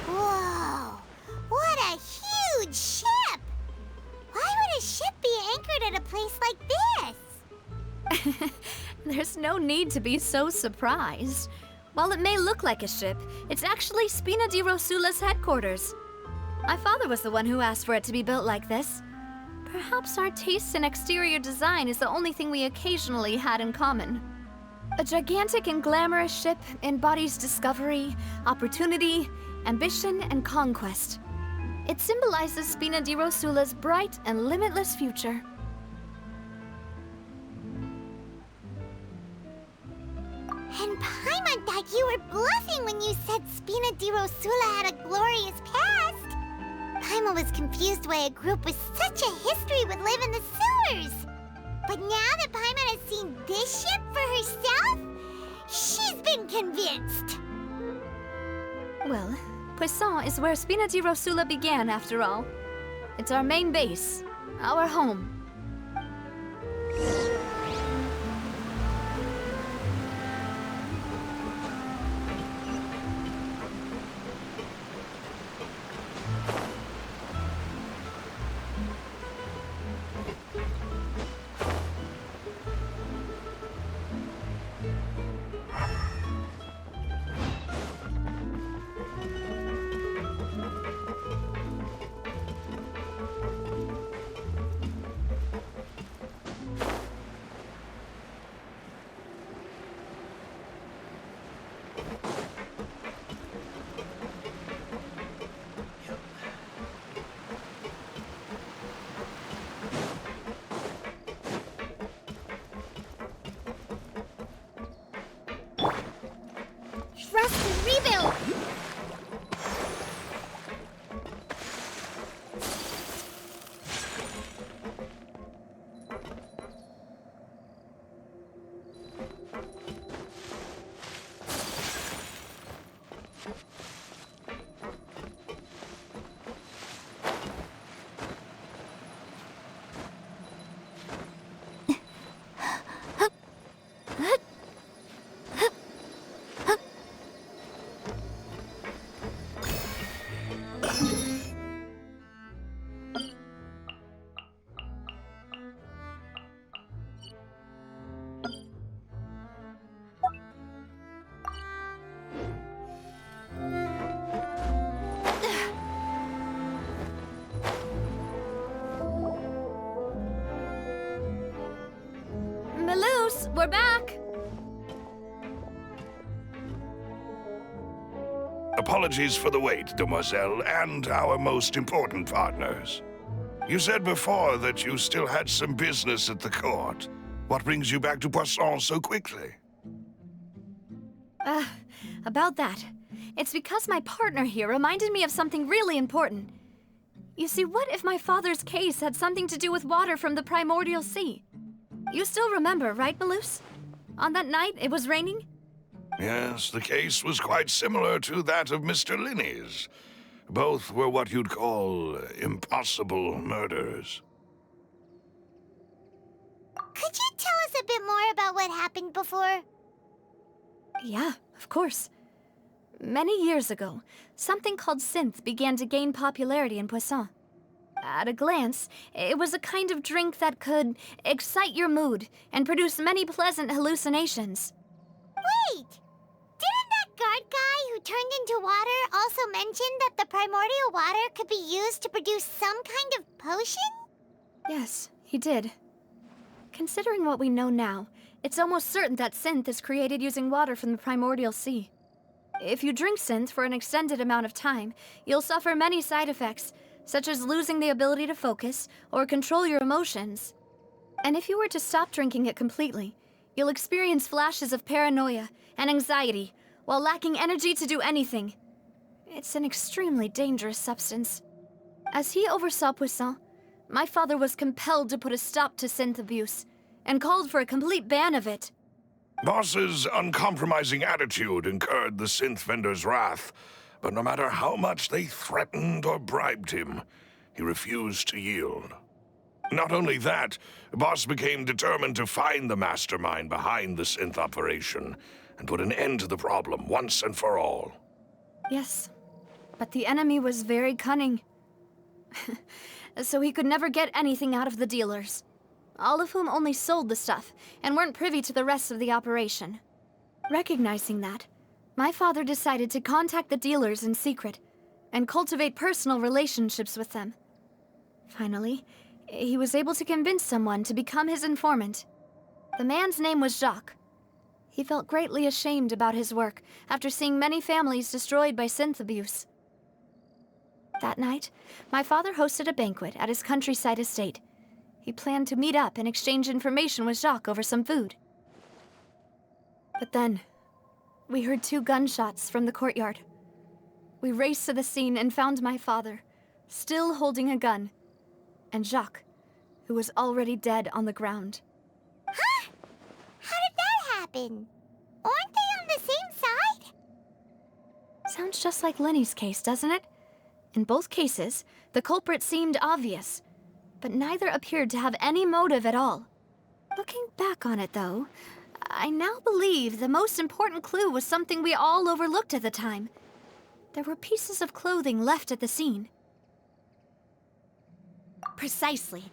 Whoa! What a huge ship! Why would a ship be anchored at a place like this? There's no need to be so surprised. While it may look like a ship, it's actually Spina di Rosula's headquarters. My father was the one who asked for it to be built like this. Perhaps our taste in exterior design is the only thing we occasionally had in common. A gigantic and glamorous ship embodies discovery, opportunity, ambition, and conquest. It symbolizes Spina di Rosula's bright and limitless future. And Paimon thought you were bluffing when you said Spina di Rosula had a glorious past. Paimon was confused why a group with such a history would live in the sewers. But now that Paimon has seen this ship for herself, she's been convinced. Well, Poisson is where Spina di Rosula began, after all. It's our main base, our home. Trust and rebuild! Maloose, we're back! Apologies for the wait, demoiselle, and our most important partners. You said before that you still had some business at the court. What brings you back to Poisson so quickly? About that. It's because my partner here reminded me of something really important. You see, what if my father's case had something to do with water from the primordial sea? You still remember, right, Maloose? On that night, it was raining? Yes, the case was quite similar to that of Mr. Linney's. Both were what you'd call impossible murders. Could you tell us a bit more about what happened before? Yeah, of course. Many years ago, something called synth began to gain popularity in Poisson. At a glance, it was a kind of drink that could excite your mood and produce many pleasant hallucinations. Wait! Didn't that guard guy who turned into water also mention that the primordial water could be used to produce some kind of potion? Yes, he did. Considering what we know now, it's almost certain that synth is created using water from the primordial sea. If you drink synth for an extended amount of time, you'll suffer many side effects, such as losing the ability to focus or control your emotions. And if you were to stop drinking it completely, you'll experience flashes of paranoia and anxiety while lacking energy to do anything. It's an extremely dangerous substance. As he oversaw Poisson, my father was compelled to put a stop to synth abuse and called for a complete ban of it. Boss's uncompromising attitude incurred the synth vendor's wrath, but no matter how much they threatened or bribed him, he refused to yield. Not only that, Boss became determined to find the mastermind behind the synth operation and put an end to the problem once and for all. Yes, but the enemy was very cunning. So he could never get anything out of the dealers, all of whom only sold the stuff and weren't privy to the rest of the operation. Recognizing that, my father decided to contact the dealers in secret and cultivate personal relationships with them. Finally, he was able to convince someone to become his informant. The man's name was Jacques. He felt greatly ashamed about his work after seeing many families destroyed by synth abuse. That night, my father hosted a banquet at his countryside estate. He planned to meet up and exchange information with Jacques over some food. But then, we heard 2 gunshots from the courtyard. We raced to the scene and found my father, still holding a gun, and Jacques, who was already dead on the ground. Huh? How did that happen? Aren't they on the same side? Sounds just like Lenny's case, doesn't it? In both cases, the culprit seemed obvious, but neither appeared to have any motive at all. Looking back on it, though, I now believe the most important clue was something we all overlooked at the time. There were pieces of clothing left at the scene. Precisely.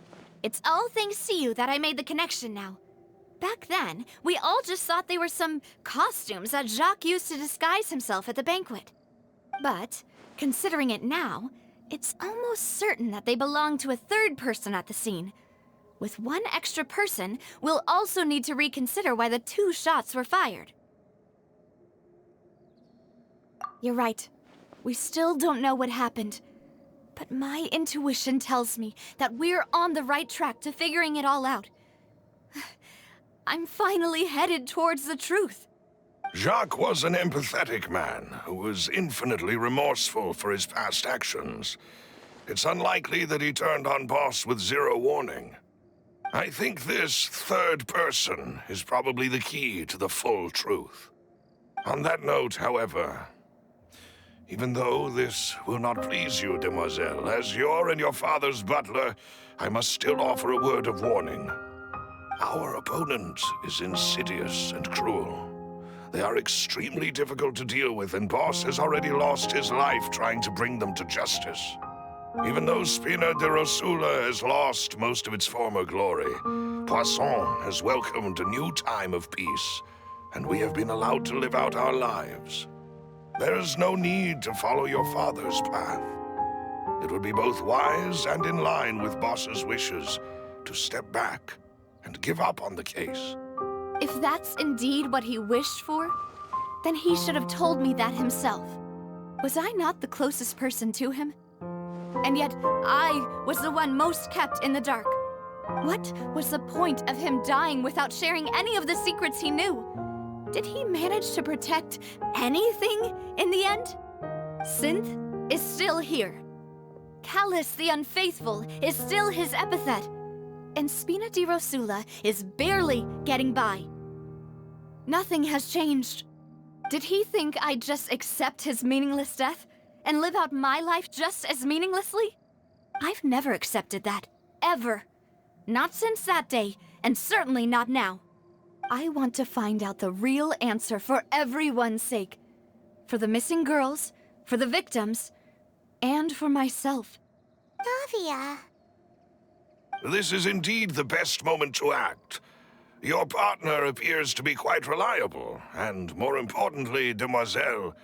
It's all thanks to you that I made the connection now. Back then, we all just thought they were some costumes that Jacques used to disguise himself at the banquet. But, considering it now, it's almost certain that they belong to a third person at the scene. With one extra person, we'll also need to reconsider why the 2 shots were fired. You're right. We still don't know what happened. But my intuition tells me that we're on the right track to figuring it all out. I'm finally headed towards the truth. Jacques was an empathetic man who was infinitely remorseful for his past actions. It's unlikely that he turned on Boss with 0 warning. I think this third person is probably the key to the full truth. On that note, however, even though this will not please you, demoiselle, as your and your father's butler, I must still offer a word of warning. Our opponent is insidious and cruel. They are extremely difficult to deal with, and Boss has already lost his life trying to bring them to justice. Even though Spina de Rosula has lost most of its former glory, Poisson has welcomed a new time of peace, and we have been allowed to live out our lives. There is no need to follow your father's path. It would be both wise and in line with Boss's wishes to step back and give up on the case. If that's indeed what he wished for, then he should have told me that himself. Was I not the closest person to him? And yet, I was the one most kept in the dark. What was the point of him dying without sharing any of the secrets he knew? Did he manage to protect anything in the end? Synth is still here. Callus the Unfaithful is still his epithet. And Spina di Rosula is barely getting by. Nothing has changed. Did he think I'd just accept his meaningless death and live out my life just as meaninglessly? I've never accepted that, ever. Not since that day, and certainly not now. I want to find out the real answer for everyone's sake. For the missing girls, for the victims, and for myself. Navia. This is indeed the best moment to act. Your partner appears to be quite reliable, and more importantly, demoiselle,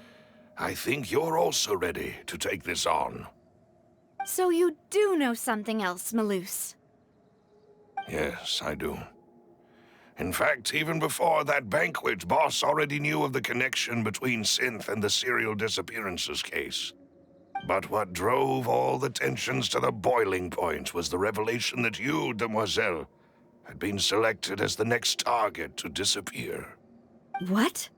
I think you're also ready to take this on. So you do know something else, Malus? Yes, I do. In fact, even before that banquet, Boss already knew of the connection between Synth and the serial disappearances case. But what drove all the tensions to the boiling point was the revelation that you, demoiselle, had been selected as the next target to disappear. What?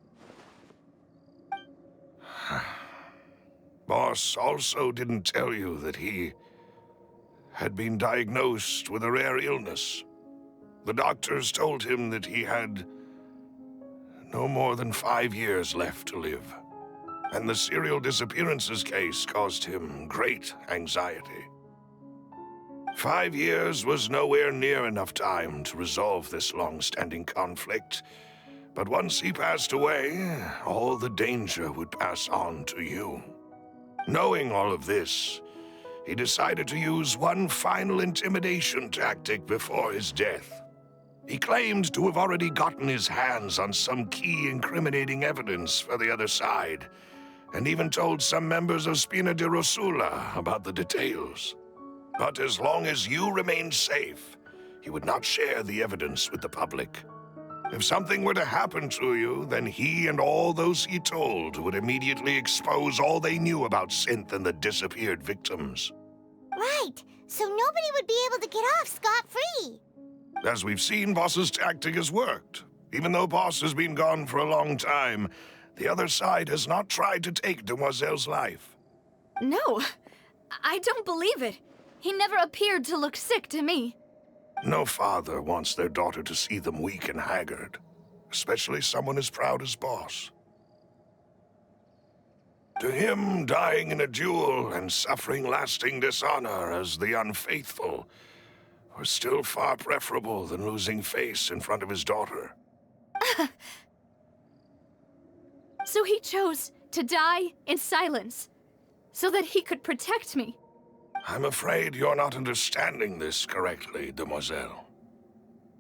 Boss also didn't tell you that he had been diagnosed with a rare illness. The doctors told him that he had no more than 5 years left to live. And the serial disappearances case caused him great anxiety. 5 years was nowhere near enough time to resolve this long-standing conflict. But once he passed away, all the danger would pass on to you. Knowing all of this, he decided to use one final intimidation tactic before his death. He claimed to have already gotten his hands on some key incriminating evidence for the other side, and even told some members of Spina di Rosula about the details. But as long as you remained safe, he would not share the evidence with the public. If something were to happen to you, then he and all those he told would immediately expose all they knew about Synth and the disappeared victims. Right, so nobody would be able to get off scot-free. As we've seen, Boss's tactic has worked. Even though Boss has been gone for a long time, the other side has not tried to take Demoiselle's life. No, I don't believe it. He never appeared to look sick to me. No father wants their daughter to see them weak and haggard, especially someone as proud as Boss. To him, dying in a duel and suffering lasting dishonor as the unfaithful was still far preferable than losing face in front of his daughter. So he chose to die in silence, so that he could protect me. I'm afraid you're not understanding this correctly, Demoiselle.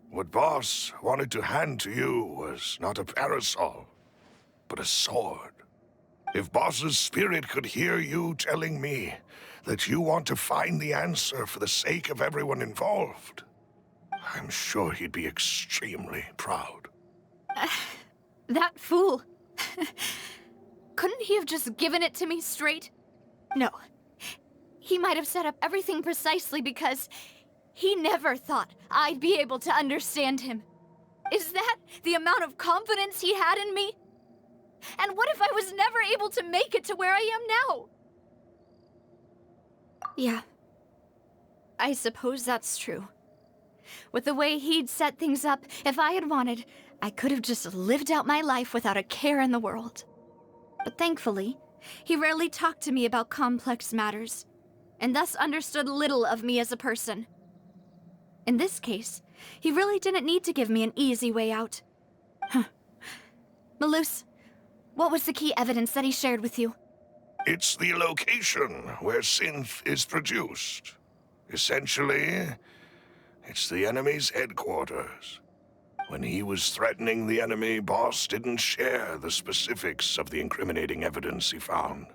What Boss wanted to hand to you was not a parasol, but a sword. If Boss's spirit could hear you telling me that you want to find the answer for the sake of everyone involved, I'm sure he'd be extremely proud. That fool. Couldn't he have just given it to me straight? No. He might have set up everything precisely because he never thought I'd be able to understand him. Is that the amount of confidence he had in me? And what if I was never able to make it to where I am now? Yeah. I suppose that's true. With the way he'd set things up, if I had wanted, I could have just lived out my life without a care in the world. But thankfully, he rarely talked to me about complex matters, and thus understood little of me as a person. In this case, he really didn't need to give me an easy way out. Malus, what was the key evidence that he shared with you? It's the location where Synth is produced. Essentially, it's the enemy's headquarters. When he was threatening the enemy, Boss didn't share the specifics of the incriminating evidence he found.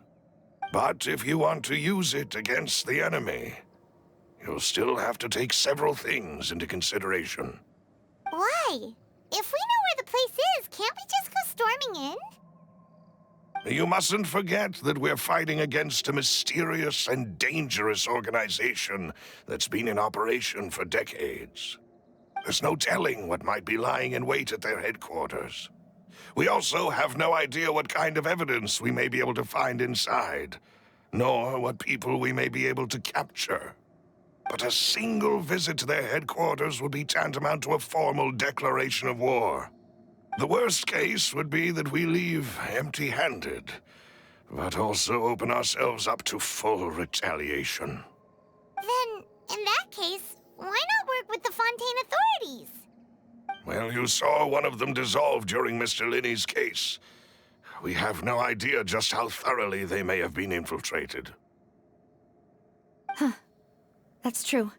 But if you want to use it against the enemy, you'll still have to take several things into consideration. Why? If we know where the place is, can't we just go storming in? You mustn't forget that we're fighting against a mysterious and dangerous organization that's been in operation for decades. There's no telling what might be lying in wait at their headquarters. We also have no idea what kind of evidence we may be able to find inside, nor what people we may be able to capture. But a single visit to their headquarters would be tantamount to a formal declaration of war. The worst case would be that we leave empty-handed, but also open ourselves up to full retaliation. Then, in that case, why not work with the Fontaine authorities? Well, you saw one of them dissolve during Mr. Linney's case. We have no idea just how thoroughly they may have been infiltrated. Huh. That's true.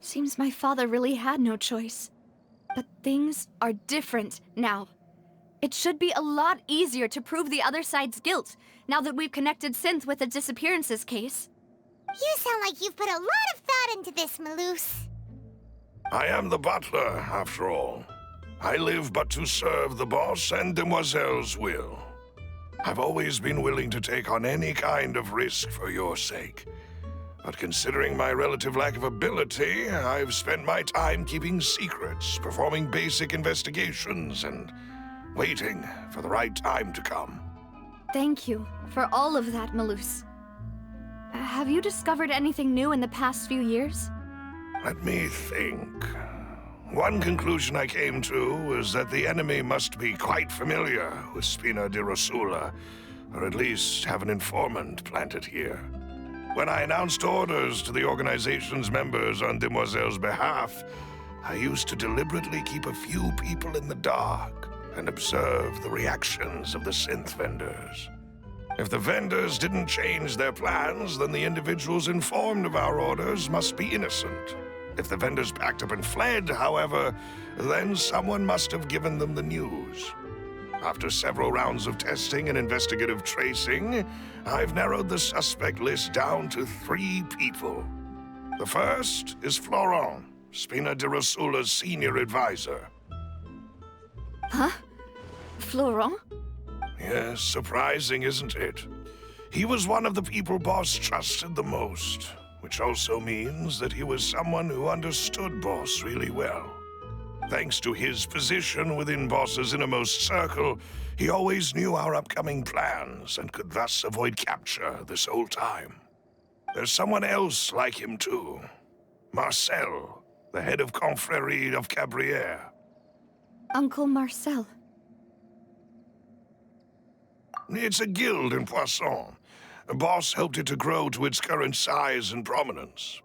Seems my father really had no choice. But things are different now. It should be a lot easier to prove the other side's guilt, now that we've connected Synth with the disappearances case. You sound like you've put a lot of thought into this, Malus. I am the butler, after all. I live but to serve the boss and Demoiselle's will. I've always been willing to take on any kind of risk for your sake. But considering my relative lack of ability, I've spent my time keeping secrets, performing basic investigations, and waiting for the right time to come. Thank you for all of that, Malus. Have you discovered anything new in the past few years? Let me think. One conclusion I came to was that the enemy must be quite familiar with Spina di Rosula, or at least have an informant planted here. When I announced orders to the organization's members on Demoiselle's behalf, I used to deliberately keep a few people in the dark and observe the reactions of the synth vendors. If the vendors didn't change their plans, then the individuals informed of our orders must be innocent. If the vendors packed up and fled, however, then someone must have given them the news. After several rounds of testing and investigative tracing, I've narrowed the suspect list down to 3 people. The first is Florent, Spina di Rosula's senior advisor. Huh? Florent? Yes, surprising, isn't it? He was one of the people Boss trusted the most, which also means that he was someone who understood Boss really well. Thanks to his position within Boss's innermost circle, he always knew our upcoming plans and could thus avoid capture this whole time. There's someone else like him too. Marcel, the head of Confrérie of Cabrières. Uncle Marcel. It's a guild in Poisson. Boss helped it to grow to its current size and prominence.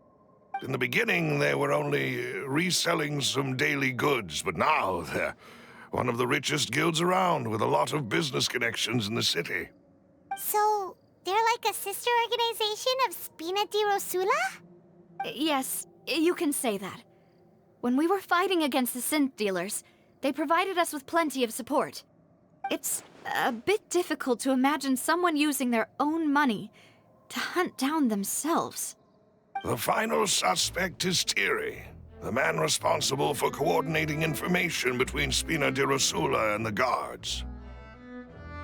In the beginning, they were only reselling some daily goods, but now they're one of the richest guilds around with a lot of business connections in the city. So, they're like a sister organization of Spina di Rosula? Yes, you can say that. When we were fighting against the synth dealers, they provided us with plenty of support. It's a bit difficult to imagine someone using their own money to hunt down themselves. The final suspect is Thierry, the man responsible for coordinating information between Spina di Rosula and the guards.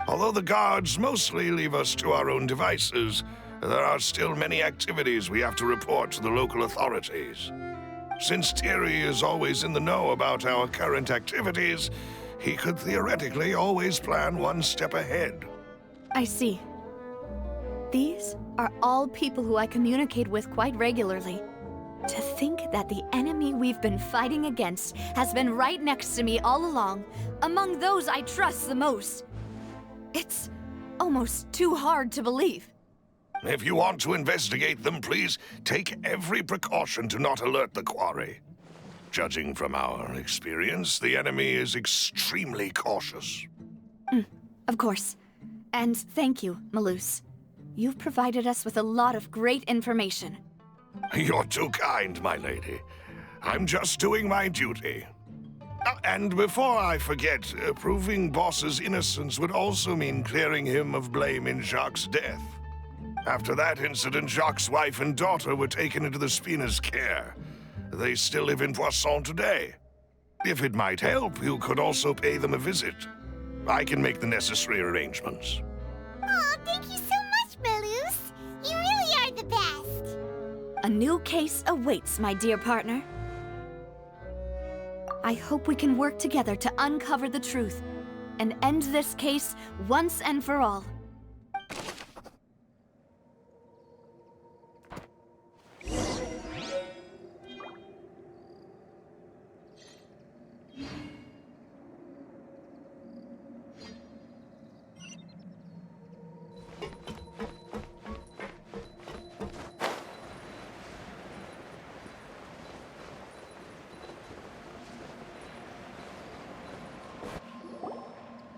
Although the guards mostly leave us to our own devices, there are still many activities we have to report to the local authorities. Since Thierry is always in the know about our current activities, he could theoretically always plan one step ahead. I see. These are all people who I communicate with quite regularly. To think that the enemy we've been fighting against has been right next to me all along, among those I trust the most. It's almost too hard to believe. If you want to investigate them, please take every precaution to not alert the quarry. Judging from our experience, the enemy is extremely cautious. Of course. And thank you, Malus. You've provided us with a lot of great information. You're too kind, my lady. I'm just doing my duty. And before I forget, proving Boss's innocence would also mean clearing him of blame in Jacques' death. After that incident, Jacques' wife and daughter were taken into the Spina's care. They still live in Poisson today. If it might help, you could also pay them a visit. I can make the necessary arrangements. Oh, thank you so much, Malus. You really are the best. A new case awaits, my dear partner. I hope we can work together to uncover the truth and end this case once and for all.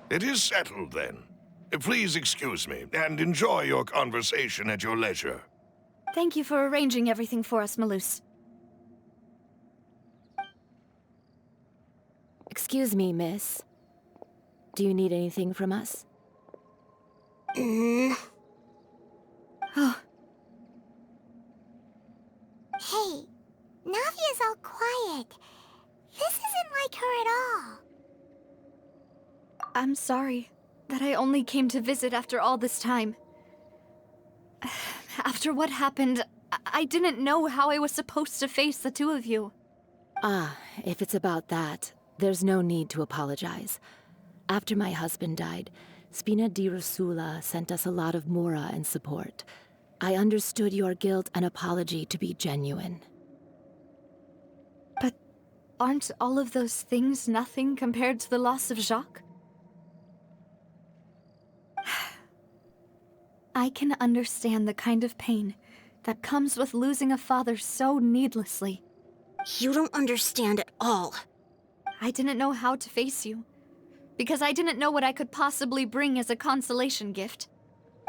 It is settled, then. Please excuse me, and enjoy your conversation at your leisure. Thank you for arranging everything for us, Malus. Excuse me, miss. Do you need anything from us? Oh, Hey, Navia's all quiet. This isn't like her at all. I'm sorry that I only came to visit after all this time. After what happened, I didn't know how I was supposed to face the two of you. Ah, if it's about that, there's no need to apologize. After my husband died, Spina di Rosula sent us a lot of mora and support. I understood your guilt and apology to be genuine. But aren't all of those things nothing compared to the loss of Jacques? I can understand the kind of pain that comes with losing a father so needlessly. You don't understand at all. I didn't know how to face you, because I didn't know what I could possibly bring as a consolation gift.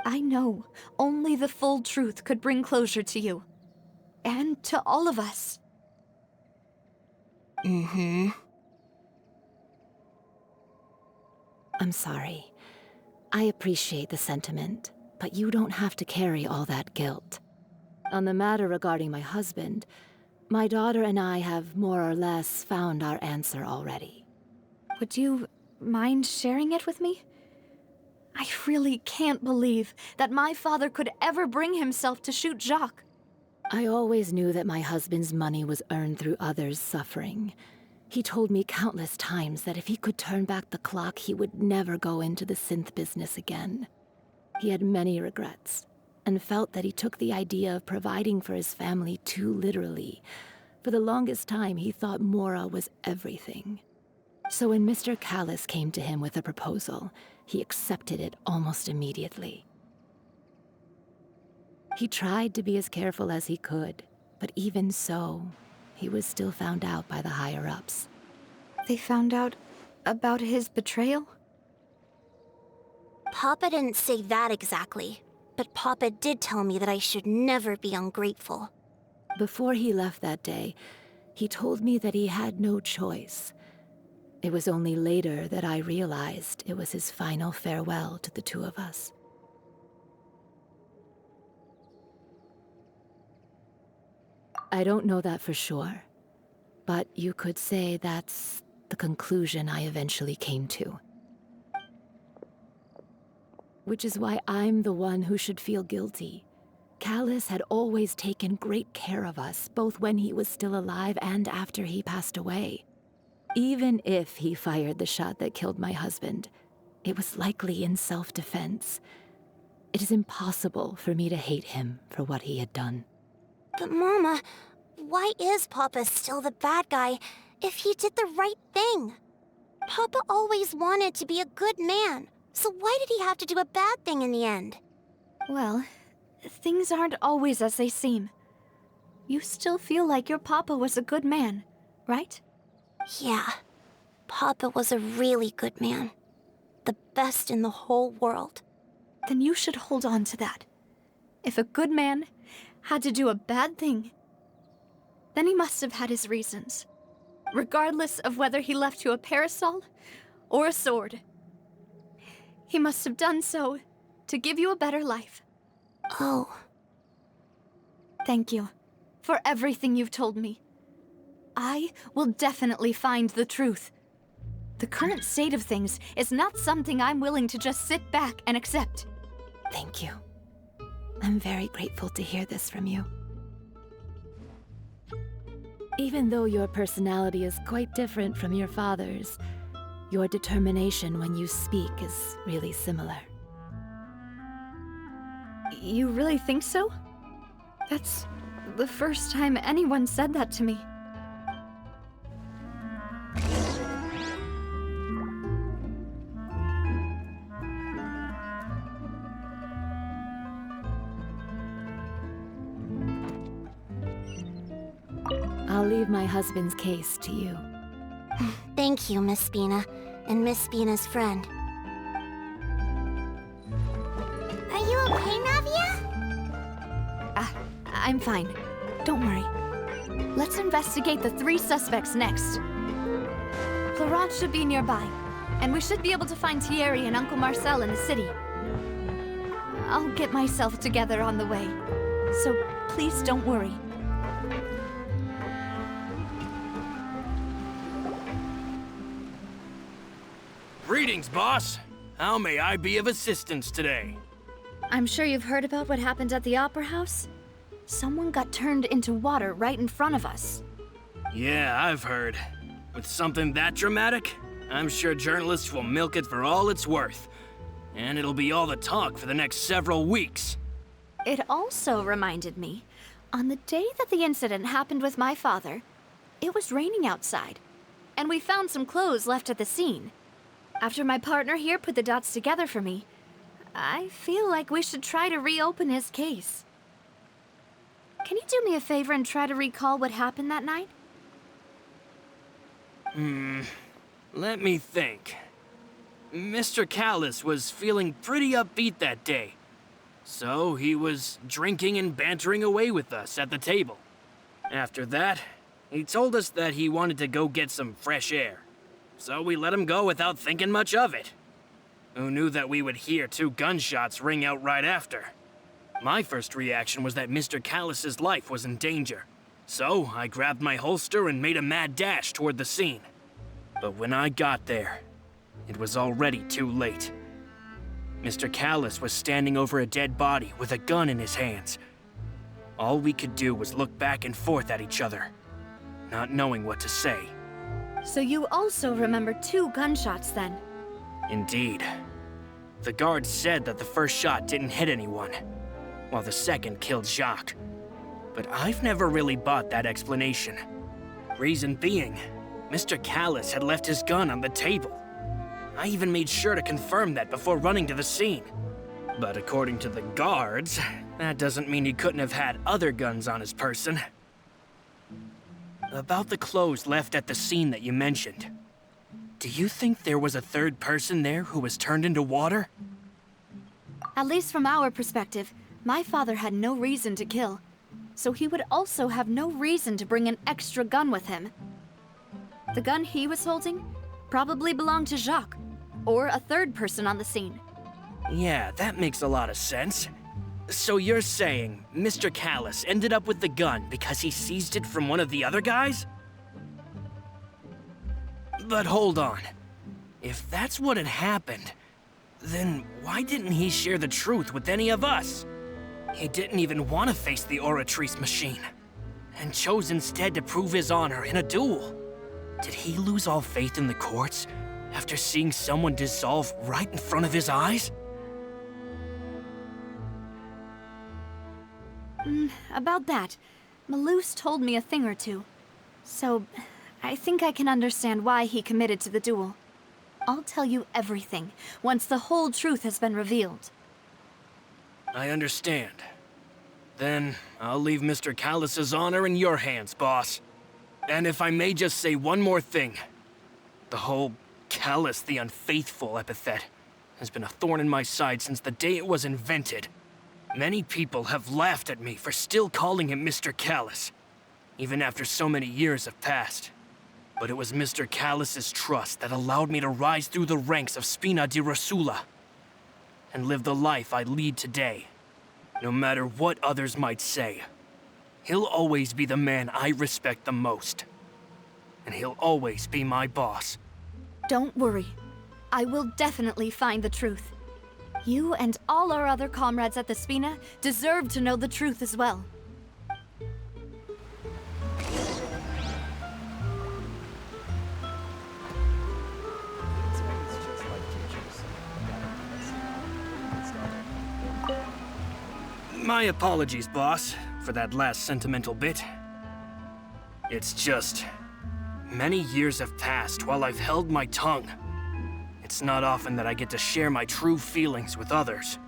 I know only the full truth could bring closure to you, and to all of us. Mm-hmm. I'm sorry. I appreciate the sentiment, but you don't have to carry all that guilt. On the matter regarding my husband, my daughter and I have more or less found our answer already. Would you mind sharing it with me? I really can't believe that my father could ever bring himself to shoot Jacques. I always knew that my husband's money was earned through others' suffering. He told me countless times that if he could turn back the clock, he would never go into the synth business again. He had many regrets, and felt that he took the idea of providing for his family too literally. For the longest time, he thought Mora was everything. So when Mr. Callis came to him with a proposal, he accepted it almost immediately. He tried to be as careful as he could, but even so, he was still found out by the higher-ups. They found out about his betrayal? Papa didn't say that exactly, but Papa did tell me that I should never be ungrateful. Before he left that day, he told me that he had no choice. It was only later that I realized it was his final farewell to the two of us. I don't know that for sure, but you could say that's the conclusion I eventually came to. Which is why I'm the one who should feel guilty. Callis had always taken great care of us, both when he was still alive and after he passed away. Even if he fired the shot that killed my husband, it was likely in self-defense. It is impossible for me to hate him for what he had done. But Mama, why is Papa still the bad guy if he did the right thing? Papa always wanted to be a good man, so why did he have to do a bad thing in the end? Well, things aren't always as they seem. You still feel like your papa was a good man, right? Yeah, Papa was a really good man. The best in the whole world. Then you should hold on to that. If a good man had to do a bad thing, then he must have had his reasons. Regardless of whether he left you a parasol or a sword. He must have done so to give you a better life. Oh. Thank you for everything you've told me. I will definitely find the truth. The current state of things is not something I'm willing to just sit back and accept. Thank you. I'm very grateful to hear this from you. Even though your personality is quite different from your father's, your determination when you speak is really similar. You really think so? That's the first time anyone said that to me. I'll leave my husband's case to you. Thank you, Miss Spina, and Miss Spina's friend. Are you okay, Navia? I'm fine. Don't worry. Let's investigate the 3 suspects next. Florent should be nearby, and we should be able to find Thierry and Uncle Marcel in the city. I'll get myself together on the way, so please don't worry. Greetings, boss. How may I be of assistance today? I'm sure you've heard about what happened at the Opera House. Someone got turned into water right in front of us. Yeah, I've heard. With something that dramatic, I'm sure journalists will milk it for all it's worth. And it'll be all the talk for the next several weeks. It also reminded me, on the day that the incident happened with my father, it was raining outside, and we found some clothes left at the scene. After my partner here put the dots together for me, I feel like we should try to reopen his case. Can you do me a favor and try to recall what happened that night? Let me think. Mr. Callus was feeling pretty upbeat that day. So he was drinking and bantering away with us at the table. After that, he told us that he wanted to go get some fresh air. So we let him go without thinking much of it. Who knew that we would hear 2 gunshots ring out right after? My first reaction was that Mr. Callus's life was in danger. So I grabbed my holster and made a mad dash toward the scene. But when I got there, it was already too late. Mr. Callus was standing over a dead body with a gun in his hands. All we could do was look back and forth at each other, not knowing what to say. So you also remember 2 gunshots then? Indeed. The guard said that the first shot didn't hit anyone, while the second killed Jacques. But I've never really bought that explanation. Reason being, Mr. Callus had left his gun on the table. I even made sure to confirm that before running to the scene. But according to the guards, that doesn't mean he couldn't have had other guns on his person. About the clothes left at the scene that you mentioned, do you think there was a third person there who was turned into water? At least from our perspective, my father had no reason to kill. So he would also have no reason to bring an extra gun with him. The gun he was holding probably belonged to Jacques, or a third person on the scene. Yeah, that makes a lot of sense. So you're saying Mr. Callus ended up with the gun because he seized it from one of the other guys? But hold on. If that's what had happened, then why didn't he share the truth with any of us? He didn't even want to face the Oratrice machine, and chose instead to prove his honor in a duel. Did he lose all faith in the courts after seeing someone dissolve right in front of his eyes? About that, Malus told me a thing or two. So, I think I can understand why he committed to the duel. I'll tell you everything, once the whole truth has been revealed. I understand. Then, I'll leave Mr. Callus's honor in your hands, boss. And if I may just say one more thing. The whole Callus the Unfaithful epithet has been a thorn in my side since the day it was invented. Many people have laughed at me for still calling him Mr. Callus, even after so many years have passed. But it was Mr. Callus's trust that allowed me to rise through the ranks of Spina di Rosula and live the life I lead today. No matter what others might say, he'll always be the man I respect the most. And he'll always be my boss. Don't worry. I will definitely find the truth. You and all our other comrades at the Spina deserve to know the truth as well. My apologies, boss, for that last sentimental bit. It's just, many years have passed while I've held my tongue. It's not often that I get to share my true feelings with others.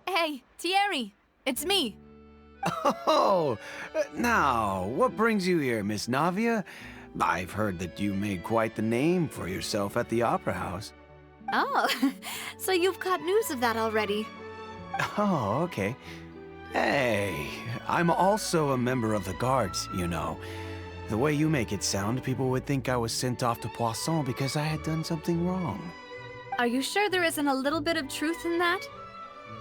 Hey, Thierry! It's me! Oh, now, what brings you here, Miss Navia? I've heard that you made quite the name for yourself at the Opera House. Oh, so you've caught news of that already. Oh, okay. Hey, I'm also a member of the Guards, you know. The way you make it sound, people would think I was sent off to Poisson because I had done something wrong. Are you sure there isn't a little bit of truth in that?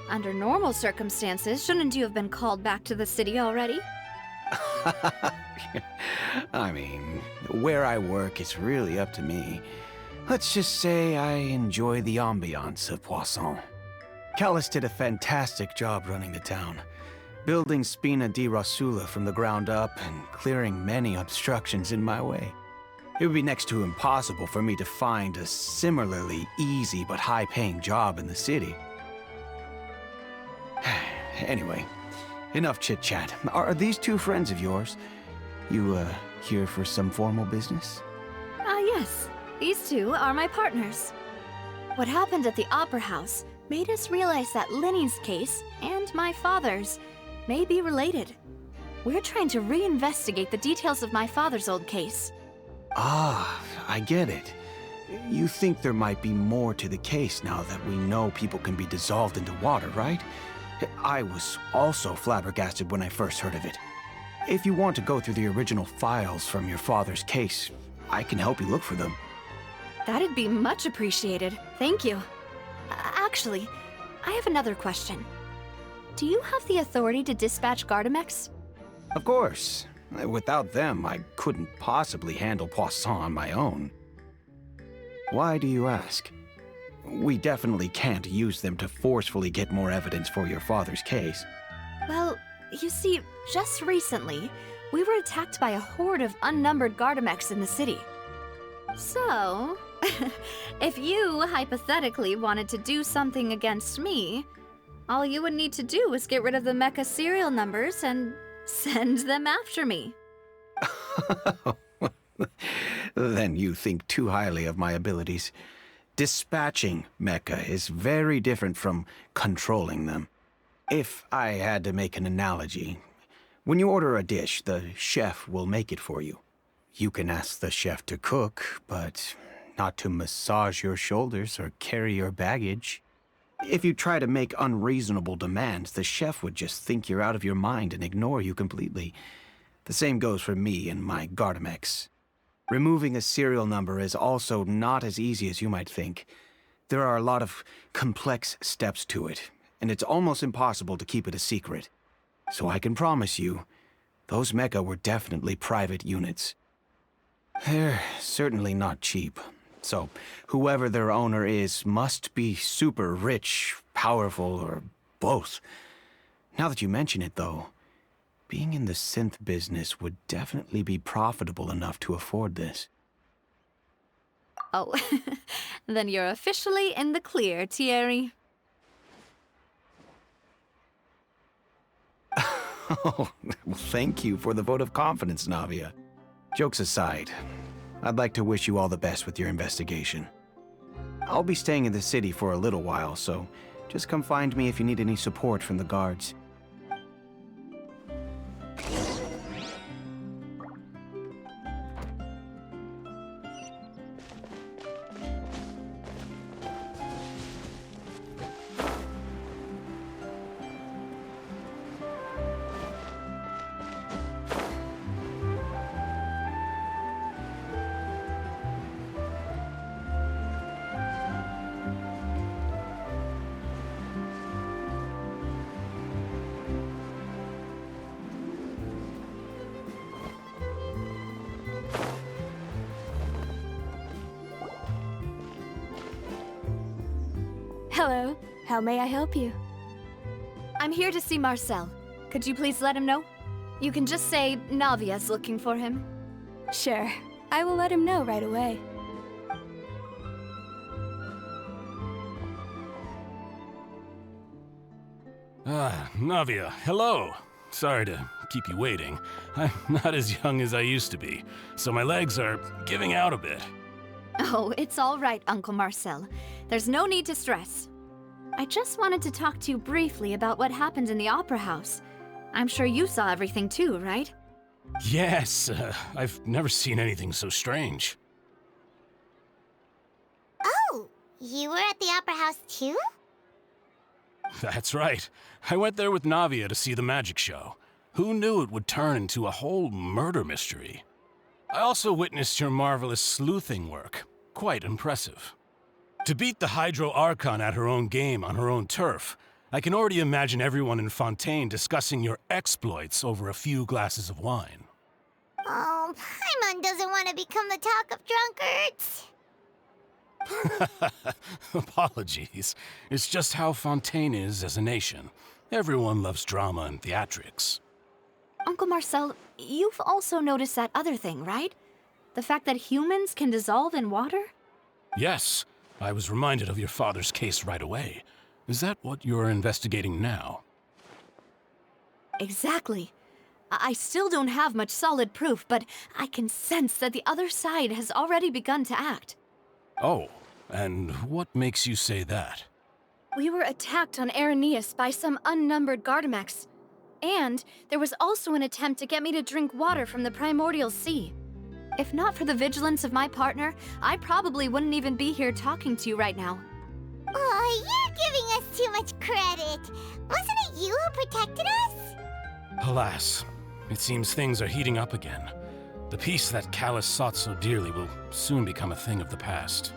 Under normal circumstances, shouldn't you have been called back to the city already? I mean, where I work is really up to me. Let's just say I enjoy the ambiance of Poisson. Callus did a fantastic job running the town. building Spina di Rosula from the ground up and clearing many obstructions in my way. It would be next to impossible for me to find a similarly easy but high-paying job in the city. Anyway, enough chit-chat. Are these two friends of yours? You, here for some formal business? Yes. These two are my partners. What happened at the Opera House made us realize that Linny's case and my father's may be related. We're trying to reinvestigate the details of my father's old case. Ah, I get it. You think there might be more to the case now that we know people can be dissolved into water, right? I was also flabbergasted when I first heard of it. If you want to go through the original files from your father's case, I can help you look for them. That'd be much appreciated. Thank you. Actually, I have another question. Do you have the authority to dispatch Gardamex? Of course. Without them, I couldn't possibly handle Poisson on my own. Why do you ask? We definitely can't use them to forcefully get more evidence for your father's case. Well, you see, just recently, we were attacked by a horde of unnumbered Gardamex in the city. So, if you hypothetically wanted to do something against me, all you would need to do is get rid of the mecha serial numbers and send them after me. Then you think too highly of my abilities. Dispatching mecha is very different from controlling them. If I had to make an analogy, when you order a dish, the chef will make it for you. You can ask the chef to cook, but not to massage your shoulders or carry your baggage. If you try to make unreasonable demands, the chef would just think you're out of your mind and ignore you completely. The same goes for me and my Gardamex. Removing a serial number is also not as easy as you might think. There are a lot of complex steps to it, and it's almost impossible to keep it a secret. So I can promise you, those mecha were definitely private units. They're certainly not cheap. So, whoever their owner is must be super rich, powerful, or both. Now that you mention it, though, being in the synth business would definitely be profitable enough to afford this. Oh, then you're officially in the clear, Thierry. Oh, well, thank you for the vote of confidence, Navia. Jokes aside, I'd like to wish you all the best with your investigation. I'll be staying in the city for a little while, so just come find me if you need any support from the guards. Hello. How may I help you? I'm here to see Marcel. Could you please let him know? You can just say Navia's looking for him. Sure. I will let him know right away. Navia, hello. Sorry to keep you waiting. I'm not as young as I used to be, so my legs are giving out a bit. Oh, it's all right, Uncle Marcel. There's no need to stress. I just wanted to talk to you briefly about what happened in the Opera House. I'm sure you saw everything too, right? Yes, I've never seen anything so strange. Oh, you were at the Opera House too? That's right. I went there with Navia to see the magic show. Who knew it would turn into a whole murder mystery? I also witnessed your marvelous sleuthing work. Quite impressive. To beat the Hydro Archon at her own game on her own turf, I can already imagine everyone in Fontaine discussing your exploits over a few glasses of wine. Oh, Paimon doesn't want to become the talk of drunkards. Apologies. It's just how Fontaine is as a nation. Everyone loves drama and theatrics. Uncle Marcel, you've also noticed that other thing, right? The fact that humans can dissolve in water? Yes, I was reminded of your father's case right away. Is that what you're investigating now? Exactly. I still don't have much solid proof, but I can sense that the other side has already begun to act. Oh, and what makes you say that? We were attacked on Araneus by some unnumbered Gardamex. And there was also an attempt to get me to drink water from the primordial sea. If not for the vigilance of my partner, I probably wouldn't even be here talking to you right now. Oh, you're giving us too much credit. Wasn't it you who protected us? Alas, it seems things are heating up again. The peace that Callus sought so dearly will soon become a thing of the past.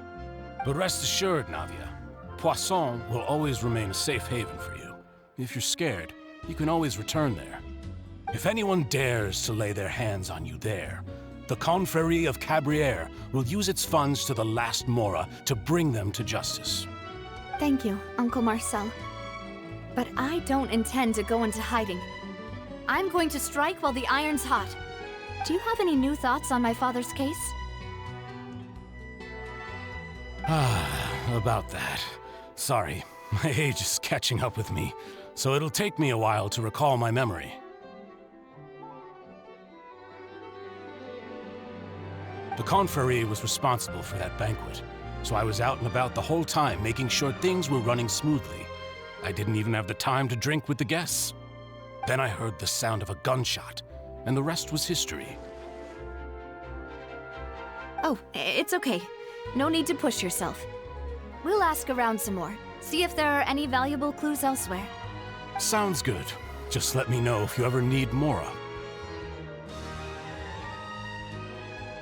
But rest assured, Navia, Poisson will always remain a safe haven for you. If you're scared, you can always return there. If anyone dares to lay their hands on you there, the Confrérie of Cabrières will use its funds to the last Mora to bring them to justice. Thank you, Uncle Marcel. But I don't intend to go into hiding. I'm going to strike while the iron's hot. Do you have any new thoughts on my father's case? About that. Sorry, my age is catching up with me, so it'll take me a while to recall my memory. The Confrérie was responsible for that banquet, so I was out and about the whole time making sure things were running smoothly. I didn't even have the time to drink with the guests. Then I heard the sound of a gunshot, and the rest was history. Oh, it's okay. No need to push yourself. We'll ask around some more, see if there are any valuable clues elsewhere. Sounds good. Just let me know if you ever need Mora.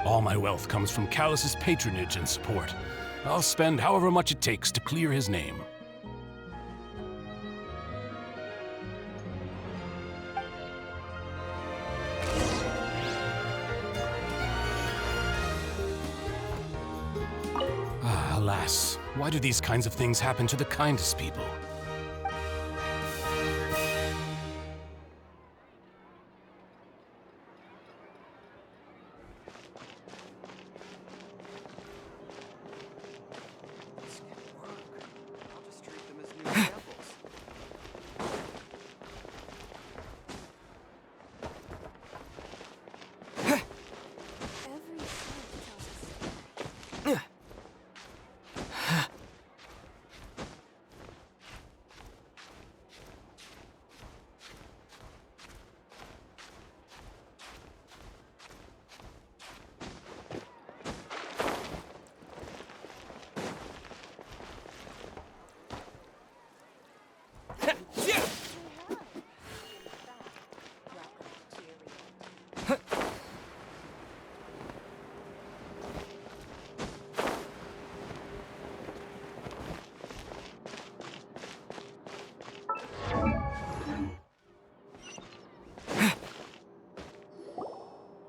All my wealth comes from Callus's patronage and support. I'll spend however much it takes to clear his name. Alas, why do these kinds of things happen to the kindest people?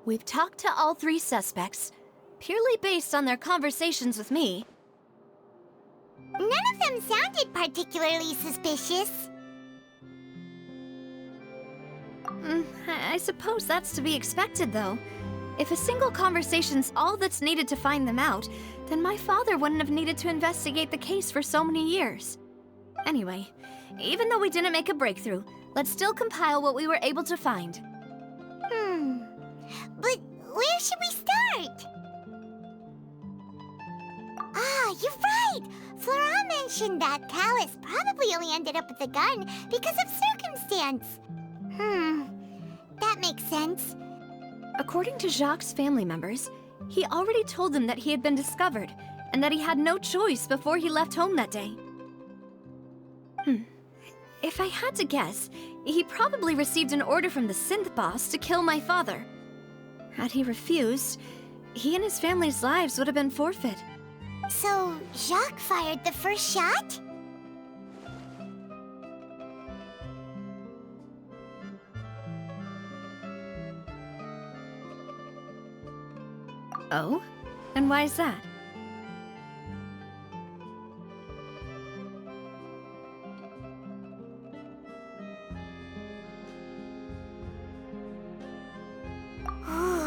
We've talked to all three suspects, purely based on their conversations with me. None of them sounded particularly suspicious. I suppose that's to be expected, though. If a single conversation's all that's needed to find them out, then my father wouldn't have needed to investigate the case for so many years. Anyway, even though we didn't make a breakthrough, let's still compile what we were able to find. But where should we start? Ah, you're right! Flora mentioned that Callus probably only ended up with the gun because of circumstance. That makes sense. According to Jacques' family members, he already told them that he had been discovered, and that he had no choice before he left home that day. If I had to guess, he probably received an order from the synth boss to kill my father. Had he refused, he and his family's lives would have been forfeit. So, Jacques fired the first shot? Oh? And why is that?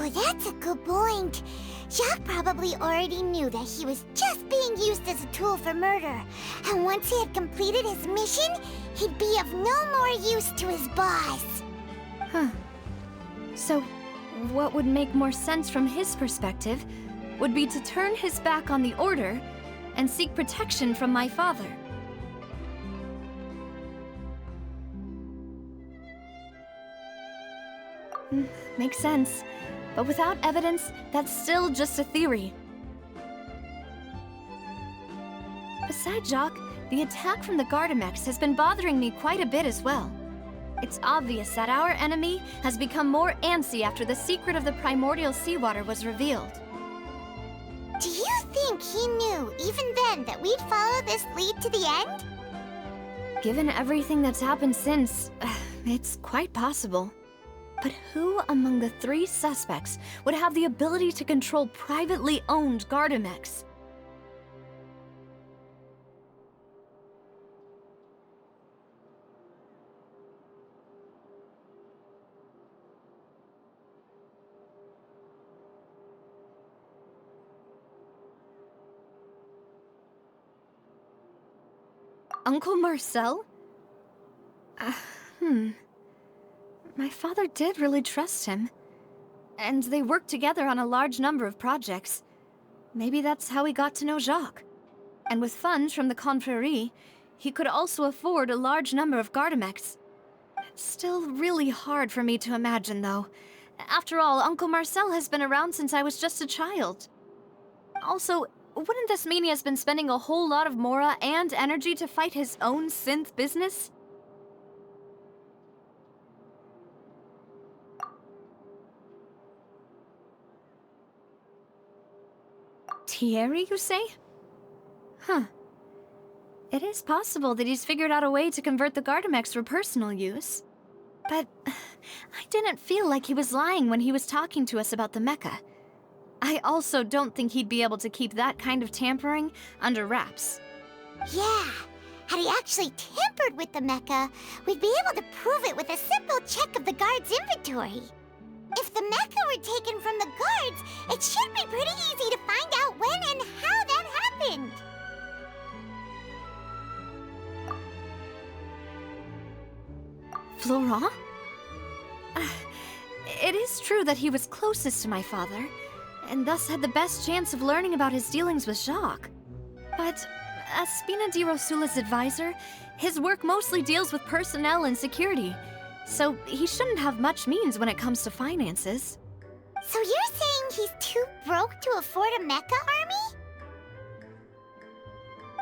Oh, that's a good point. Jacques probably already knew that he was just being used as a tool for murder. And once he had completed his mission, he'd be of no more use to his boss. Huh. So, what would make more sense from his perspective would be to turn his back on the Order and seek protection from my father. Makes sense. But without evidence, that's still just a theory. Besides Jacques, the attack from the Gardamex has been bothering me quite a bit as well. It's obvious that our enemy has become more antsy after the secret of the primordial seawater was revealed. Do you think he knew, even then, that we'd follow this lead to the end? Given everything that's happened since, it's quite possible. But who among the 3 suspects would have the ability to control privately owned Gardamex? Uncle Marcel? My father did really trust him. And they worked together on a large number of projects. Maybe that's how he got to know Jacques. And with funds from the Confrérie, he could also afford a large number of Gardamex. It's still really hard for me to imagine, though. After all, Uncle Marcel has been around since I was just a child. Also, wouldn't this mean he has been spending a whole lot of mora and energy to fight his own synth business? Thierry, you say? Huh. It is possible that he's figured out a way to convert the Gardamex for personal use. But I didn't feel like he was lying when he was talking to us about the mecha. I also don't think he'd be able to keep that kind of tampering under wraps. Yeah, had he actually tampered with the mecha, we'd be able to prove it with a simple check of the guard's inventory. If the mecha were taken from the guards, it should be pretty easy to find out when and how that happened. Florent? It is true that he was closest to my father, and thus had the best chance of learning about his dealings with Jacques. But as Spina di Rosula's advisor, his work mostly deals with personnel and security, so he shouldn't have much means when it comes to finances. So you're saying he's too broke to afford a mecha army?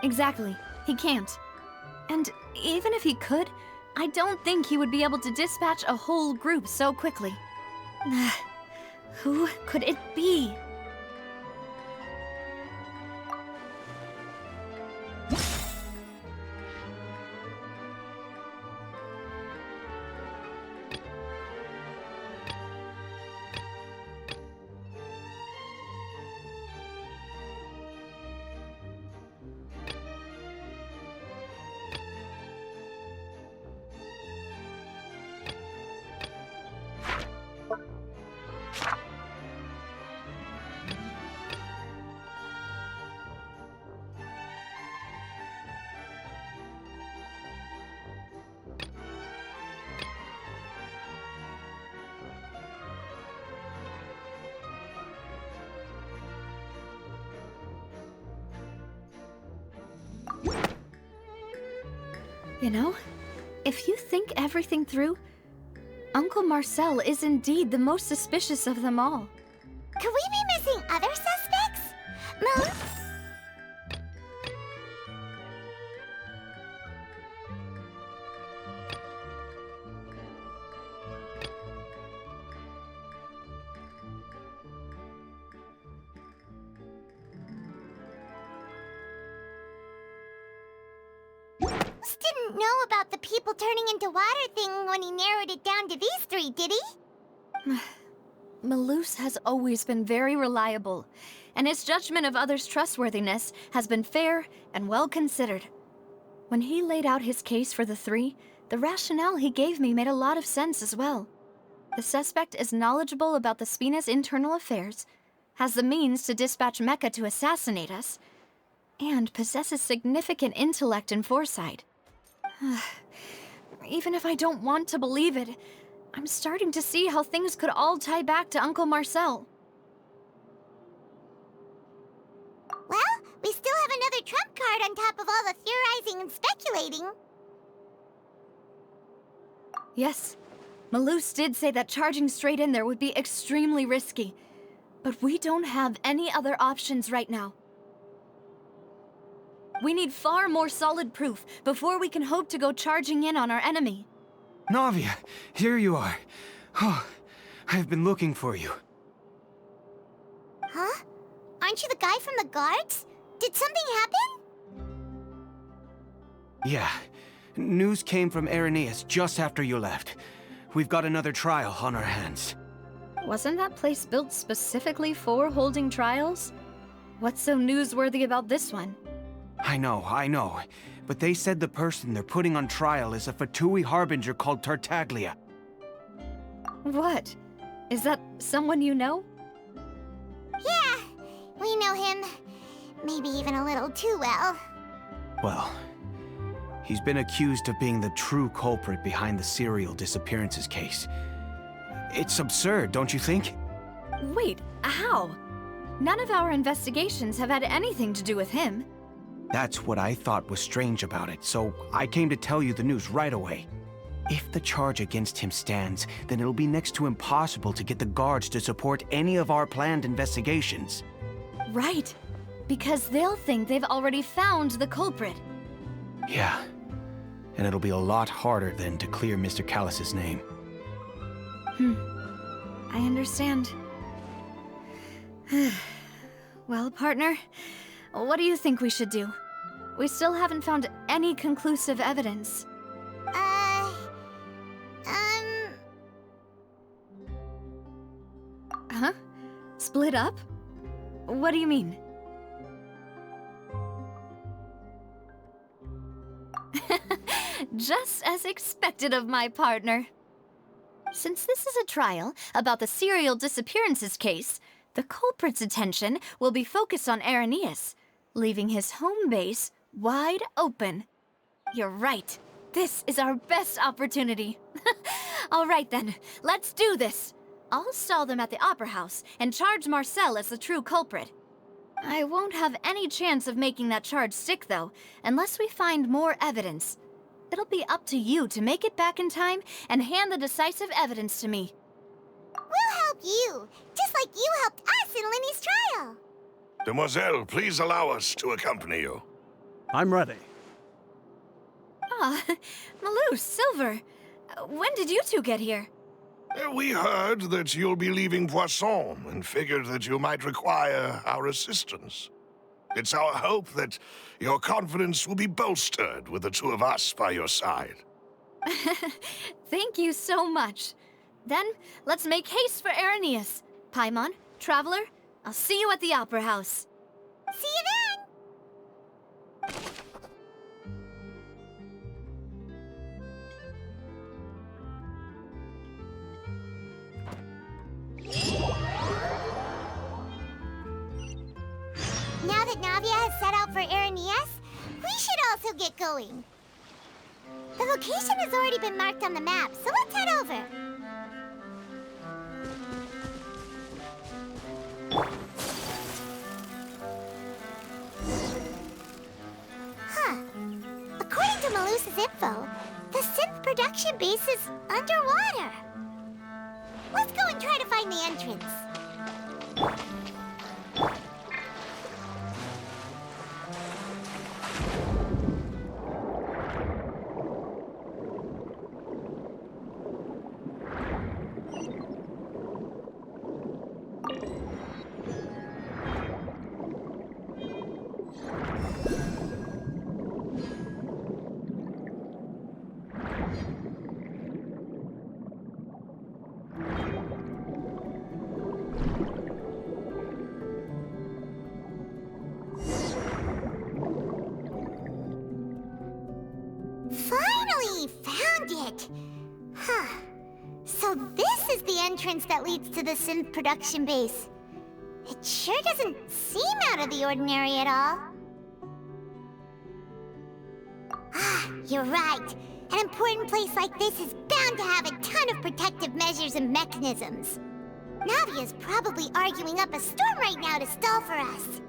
Exactly. He can't. And even if he could, I don't think he would be able to dispatch a whole group so quickly. Who could it be? You know, if you think everything through, Uncle Marcel is indeed the most suspicious of them all. Could we be missing other suspects? Didn't know about the people turning into water thing when he narrowed it down to these 3, did he? Malus has always been very reliable, and his judgment of others' trustworthiness has been fair and well considered. When he laid out his case for the 3, the rationale he gave me made a lot of sense as well. The suspect is knowledgeable about the Spina's internal affairs, has the means to dispatch Mecha to assassinate us, and possesses significant intellect and foresight. Even if I don't want to believe it, I'm starting to see how things could all tie back to Uncle Marcel. Well, we still have another trump card on top of all the theorizing and speculating. Yes, Malus did say that charging straight in there would be extremely risky, but we don't have any other options right now. We need far more solid proof before we can hope to go charging in on our enemy. Navia, here you are. Oh, I've been looking for you. Huh? Aren't you the guy from the guards? Did something happen? Yeah. News came from Irenaeus just after you left. We've got another trial on our hands. Wasn't that place built specifically for holding trials? What's so newsworthy about this one? I know. But they said the person they're putting on trial is a Fatui harbinger called Tartaglia. What? Is that someone you know? Yeah, we know him. Maybe even a little too well. Well, he's been accused of being the true culprit behind the serial disappearances case. It's absurd, don't you think? Wait, how? None of our investigations have had anything to do with him. That's what I thought was strange about it, so I came to tell you the news right away. If the charge against him stands, then it'll be next to impossible to get the guards to support any of our planned investigations. Right, because they'll think they've already found the culprit. Yeah, and it'll be a lot harder then to clear Mr. Callus's name. I understand. Well, partner, what do you think we should do? We still haven't found any conclusive evidence. Huh? Split up? What do you mean? Just as expected of my partner. Since this is a trial about the serial disappearances case, the culprit's attention will be focused on Irenaeus, leaving his home base wide open. You're right. This is our best opportunity. All right then, let's do this. I'll stall them at the Opera House and charge Marcel as the true culprit. I won't have any chance of making that charge stick, though, unless we find more evidence. It'll be up to you to make it back in time and hand the decisive evidence to me. We'll help you, just like you helped us in Linny's trial. Demoiselle, please allow us to accompany you. I'm ready. Ah, Malus, Silver. When did you two get here? We heard that you'll be leaving Poisson and figured that you might require our assistance. It's our hope that your confidence will be bolstered with the two of us by your side. Thank you so much. Then, let's make haste for Irenaeus. Paimon, Traveler, I'll see you at the Opera House. See you then! Now that Navia has set out for Irenaeus, we should also get going. The location has already been marked on the map, so let's head over. Huh. According to Malus's info, the synth production base is underwater. Let's go and try to find the entrance. So this is the entrance that leads to the synth production base. It sure doesn't seem out of the ordinary at all. Ah, you're right. An important place like this is bound to have a ton of protective measures and mechanisms. Navia's probably arguing up a storm right now to stall for us.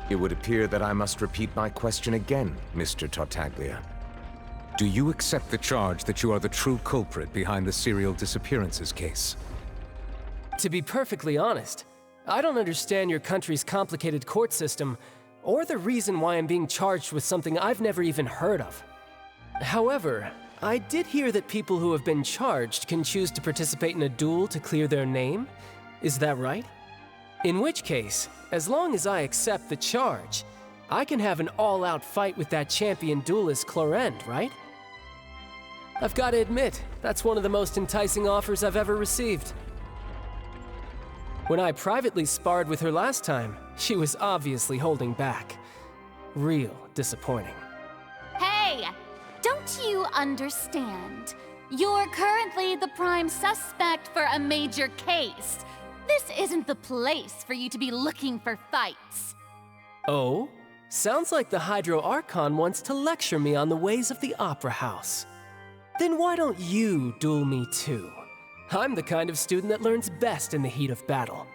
It would appear that I must repeat my question again, Mr. Tartaglia. Do you accept the charge that you are the true culprit behind the serial disappearances case? To be perfectly honest, I don't understand your country's complicated court system, or the reason why I'm being charged with something I've never even heard of. However, I did hear that people who have been charged can choose to participate in a duel to clear their name. Is that right? In which case, as long as I accept the charge, I can have an all-out fight with that champion duelist Clorend, right? I've got to admit, that's one of the most enticing offers I've ever received. When I privately sparred with her last time, she was obviously holding back. Real disappointing. Hey! Don't you understand? You're currently the prime suspect for a major case. This isn't the place for you to be looking for fights. Oh? Sounds like the Hydro Archon wants to lecture me on the ways of the Opera House. Then why don't you duel me too? I'm the kind of student that learns best in the heat of battle.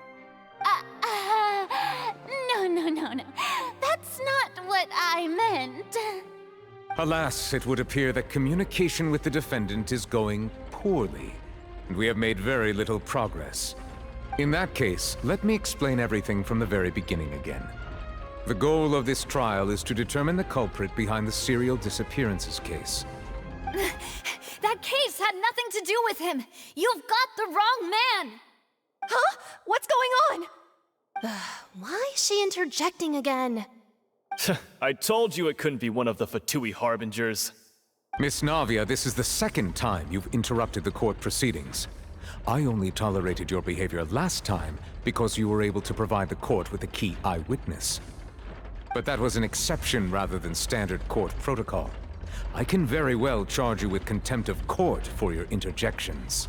No. That's not what I meant. Alas, it would appear that communication with the defendant is going poorly, and we have made very little progress. In that case, let me explain everything from the very beginning again. The goal of this trial is to determine the culprit behind the serial disappearances case. That case had nothing to do with him. You've got the wrong man. Huh? What's going on? Why is she interjecting again? I told you it couldn't be one of the Fatui Harbingers. Miss Navia, this is the second time you've interrupted the court proceedings. I only tolerated your behavior last time because you were able to provide the court with a key eyewitness. But that was an exception rather than standard court protocol. I can very well charge you with contempt of court for your interjections.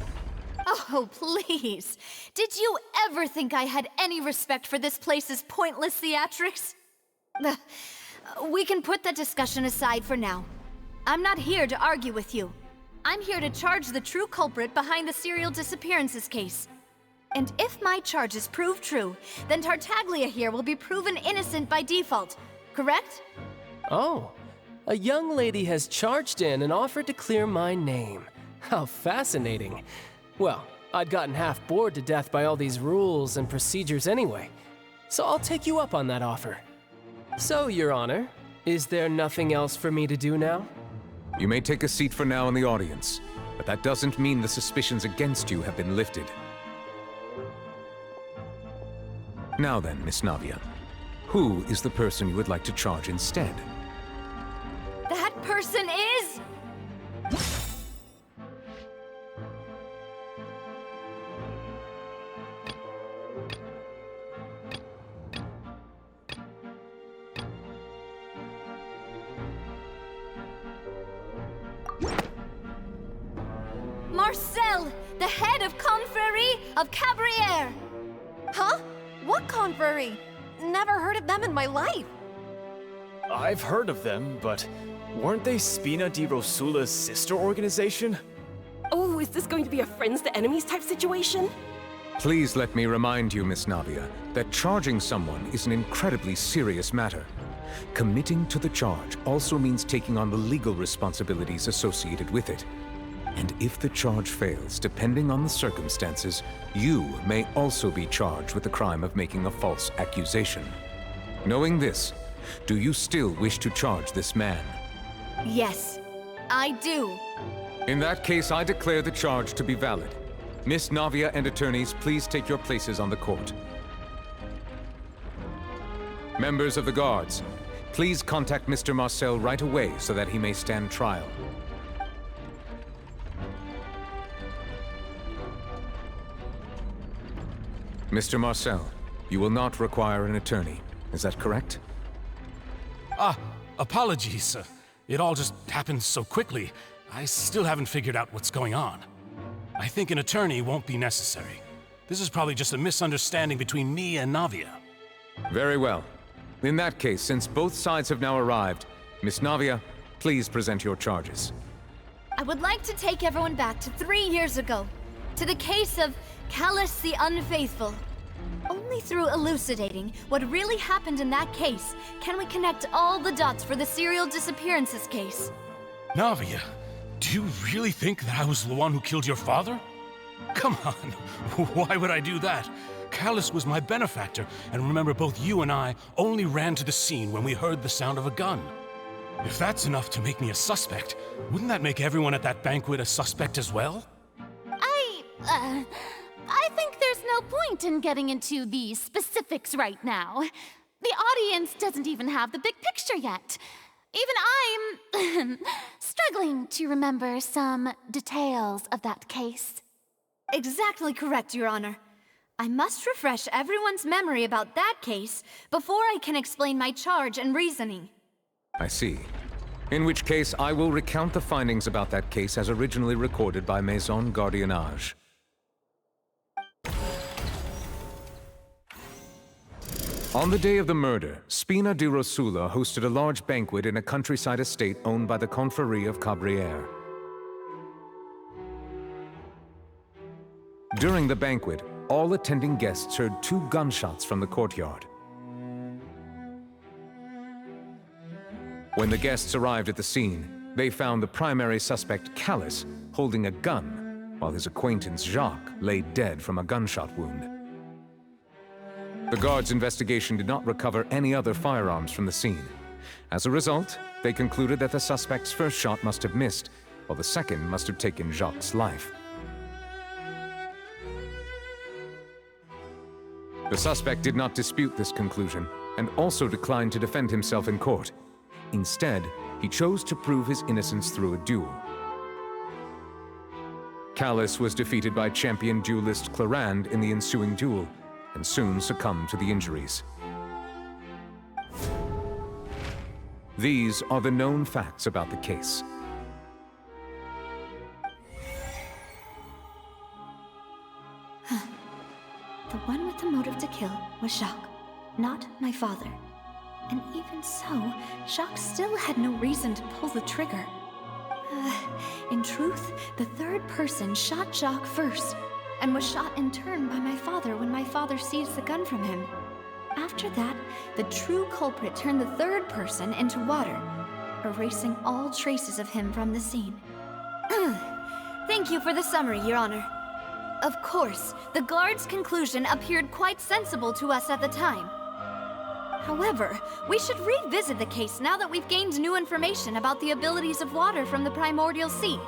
Oh, please. Did you ever think I had any respect for this place's pointless theatrics? We can put that discussion aside for now. I'm not here to argue with you. I'm here to charge the true culprit behind the serial disappearances case. And if my charges prove true, then Tartaglia here will be proven innocent by default, correct? Oh, a young lady has charged in and offered to clear my name. How fascinating. Well, I'd gotten half bored to death by all these rules and procedures anyway, so I'll take you up on that offer. So, Your Honor, is there nothing else for me to do now? You may take a seat for now in the audience, but that doesn't mean the suspicions against you have been lifted. Now then, Miss Navia, who is the person you would like to charge instead? That person is... Marcel, the head of Confrérie of Cabrières! Huh? What confrérie? Never heard of them in my life. I've heard of them, but weren't they Spina di Rosula's sister organization? Oh, is this going to be a friends to enemies type situation? Please let me remind you, Miss Navia, that charging someone is an incredibly serious matter. Committing to the charge also means taking on the legal responsibilities associated with it. And if the charge fails, depending on the circumstances, you may also be charged with the crime of making a false accusation. Knowing this, do you still wish to charge this man? Yes, I do. In that case, I declare the charge to be valid. Miss Navia and attorneys, please take your places on the court. Members of the guards, please contact Mr. Marcel right away so that he may stand trial. Mr. Marcel, You will not require an attorney. Is that correct? Apologies. It all just happened so quickly. I still haven't figured out what's going on. I think an attorney won't be necessary. This is probably just a misunderstanding between me and Navia. Very well. In that case, since both sides have now arrived, Miss Navia, please present your charges. I would like to take everyone back to 3 years ago, to the case of Callus the Unfaithful. Only through elucidating what really happened in that case can we connect all the dots for the serial disappearances case. Navia, do you really think that I was the one who killed your father? Come on, why would I do that? Callus was my benefactor, and remember, both you and I only ran to the scene when we heard the sound of a gun. If that's enough to make me a suspect, wouldn't that make everyone at that banquet a suspect as well? I think there's no point in getting into the specifics right now. The audience doesn't even have the big picture yet. Even I'm struggling to remember some details of that case. Exactly correct, Your Honor. I must refresh everyone's memory about that case before I can explain my charge and reasoning. I see. In which case, I will recount the findings about that case as originally recorded by Maison Gardiennage. On the day of the murder, Spina di Rosula hosted a large banquet in a countryside estate owned by the Confrérie of Cabrières. During the banquet, all attending guests heard 2 gunshots from the courtyard. When the guests arrived at the scene, they found the primary suspect, Callus, holding a gun, while his acquaintance, Jacques, lay dead from a gunshot wound. The guards' investigation did not recover any other firearms from the scene. As a result, they concluded that the suspect's first shot must have missed, while the second must have taken Jacques' life. The suspect did not dispute this conclusion, and also declined to defend himself in court. Instead, he chose to prove his innocence through a duel. Callus was defeated by champion duelist Clarande in the ensuing duel, and soon succumbed to the injuries. These are the known facts about the case. The one with the motive to kill was Jacques, not my father. And even so, Jacques still had no reason to pull the trigger. In truth, the third person shot Jacques first, and was shot in turn by my father when my father seized the gun from him. After that, the true culprit turned the third person into water, erasing all traces of him from the scene. Thank you for the summary, Your Honor. Of course, the guard's conclusion appeared quite sensible to us at the time. However, we should revisit the case now that we've gained new information about the abilities of water from the primordial sea.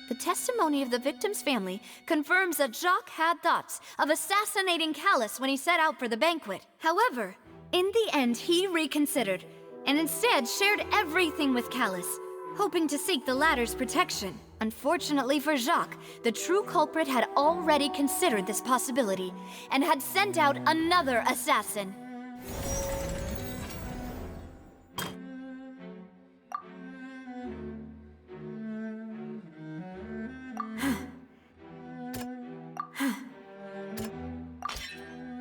The testimony of the victim's family confirms that Jacques had thoughts of assassinating Callus when he set out for the banquet. However, in the end, he reconsidered, and instead shared everything with Callus, hoping to seek the latter's protection. Unfortunately for Jacques, the true culprit had already considered this possibility, and had sent out another assassin.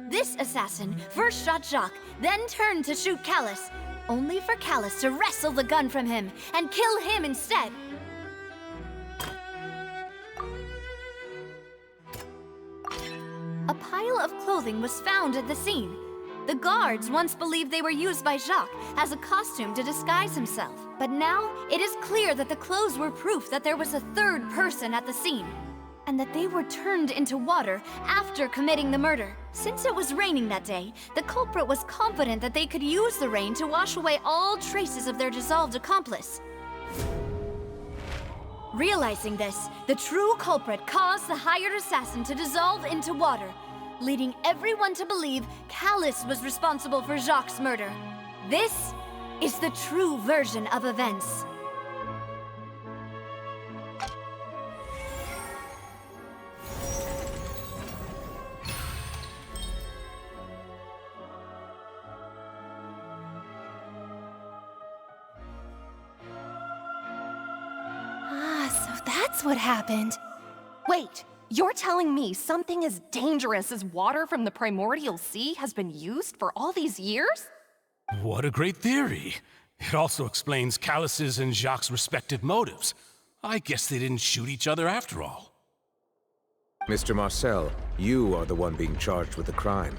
This assassin first shot Jacques, then turned to shoot Callus, only for Callus to wrestle the gun from him and kill him instead. A pile of clothing was found at the scene. The guards once believed they were used by Jacques as a costume to disguise himself. But now, it is clear that the clothes were proof that there was a third person at the scene, and that they were turned into water after committing the murder. Since it was raining that day, the culprit was confident that they could use the rain to wash away all traces of their dissolved accomplice. Realizing this, the true culprit caused the hired assassin to dissolve into water, leading everyone to believe Callus was responsible for Jacques' murder. This is the true version of events. So that's what happened. Wait, you're telling me something as dangerous as water from the primordial sea has been used for all these years? What a great theory. It also explains Callus's and Jacques' respective motives. I guess they didn't shoot each other after all. Mr. Marcel, you are the one being charged with the crime.